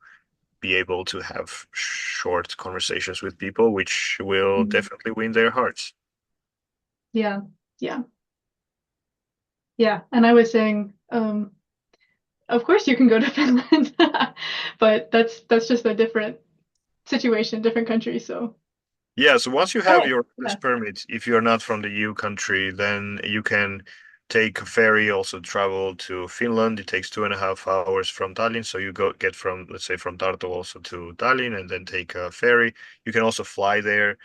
Speaker 2: be able to have short conversations with people, which will
Speaker 1: Mhm.
Speaker 2: definitely win their hearts.
Speaker 1: Yeah, yeah, yeah. And I was saying, of course you can go to Finland, but that's just a different situation, different country. So,
Speaker 2: Yeah, so once you have
Speaker 1: oh,
Speaker 2: your
Speaker 1: yeah.
Speaker 2: this permit, if you're not from the EU country, then you can take a ferry, also travel to Finland. It takes 2.5 hours from Tallinn. So you get from, let's say, from Tartu also to Tallinn and then take a ferry. You can also fly there.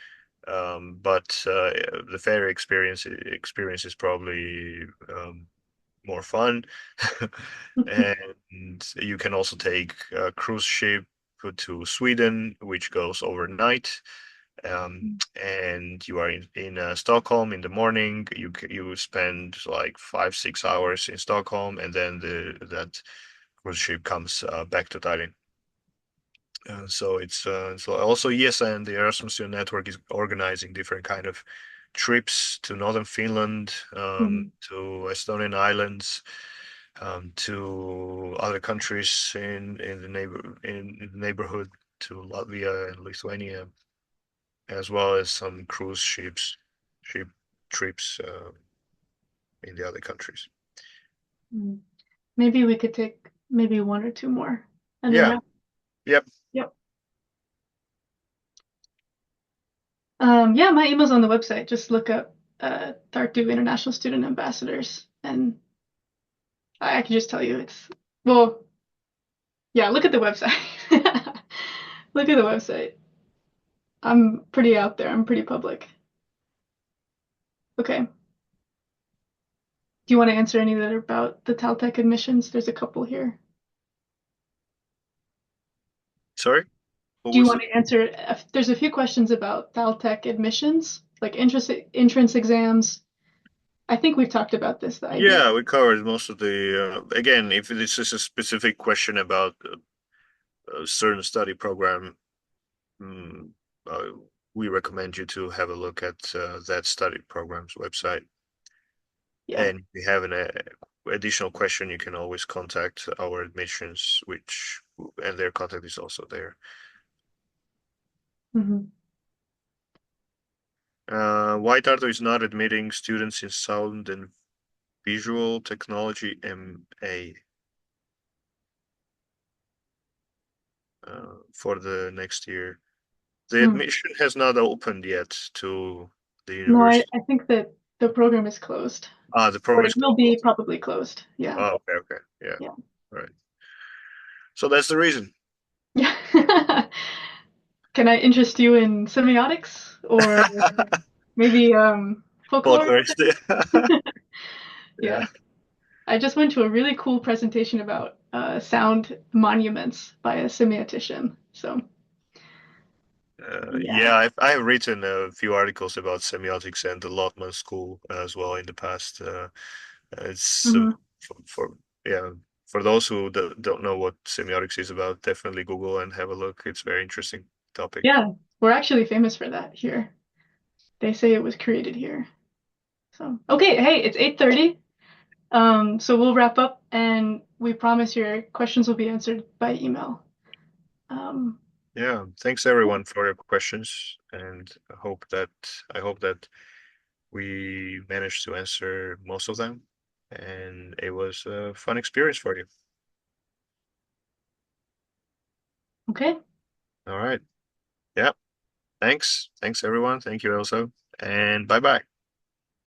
Speaker 2: But the ferry experience is probably more fun. And you can also take a cruise ship to Sweden, which goes overnight. And you are in Stockholm in the morning. You spend like 5-6 hours in Stockholm, and then the that cruise ship comes back to Tallinn. So it's so also yes, and the Erasmus network is organizing different kind of trips to northern Finland,
Speaker 1: Mhm.
Speaker 2: to Estonian islands, to other countries in the neighborhood, to Latvia and Lithuania, as well as some cruise ship trips in the other countries.
Speaker 1: Mm. Maybe we could take maybe one or two more and then
Speaker 2: Yeah,
Speaker 1: wrap.
Speaker 2: yep.
Speaker 1: Yep. Yeah, my email's on the website. Just look up Tartu International Student Ambassadors, and I can just tell you it's well, yeah. Look at the website. Look at the website. I'm pretty out there. I'm pretty public. Okay. Do you want to answer any that are about the TalTech admissions? There's a couple here.
Speaker 2: Sorry, what
Speaker 1: Do you
Speaker 2: was
Speaker 1: want
Speaker 2: it?
Speaker 1: to answer? There's a few questions about TalTech admissions, like entrance exams. I think we've talked about this, the idea.
Speaker 2: Yeah, we covered most of the. Again, if this is a specific question about a certain study program, mm, uh, we recommend you to have a look at that study program's website.
Speaker 1: Yeah.
Speaker 2: And if you have an additional question, you can always contact our admissions, and their contact is also there.
Speaker 1: Hmm.
Speaker 2: Why Tartu is not admitting students in sound and visual technology MA for the next year. The admission has not opened yet to the
Speaker 1: No,
Speaker 2: university.
Speaker 1: I think that the program is closed,
Speaker 2: Ah, the
Speaker 1: or
Speaker 2: program
Speaker 1: it
Speaker 2: is
Speaker 1: will
Speaker 2: closed.
Speaker 1: be probably closed. Yeah.
Speaker 2: Oh, okay, okay, yeah,
Speaker 1: Yeah.
Speaker 2: right. So that's the reason.
Speaker 1: Yeah. Can I interest you in semiotics or maybe folklore?
Speaker 2: Folklorist.
Speaker 1: Yeah.
Speaker 2: Yeah.
Speaker 1: I just went to a really cool presentation about sound monuments by a semiotician. So Yeah.
Speaker 2: Yeah, I've written a few articles about semiotics and the Lotman school as well in the past. It's
Speaker 1: Hmm.
Speaker 2: for yeah, for those who don't know what semiotics is about, definitely Google and have a look. It's a very interesting topic.
Speaker 1: Yeah, we're actually famous for that here. They say it was created here. So, okay, hey, it's 8:30. So we'll wrap up and we promise your questions will be answered by email. Um,
Speaker 2: Yeah, thanks
Speaker 1: yeah.
Speaker 2: everyone for your questions, and I hope that we managed to answer most of them, and it was a fun experience for you.
Speaker 1: Okay.
Speaker 2: All right. Yeah. Thanks. Thanks everyone. Thank you also. And bye bye.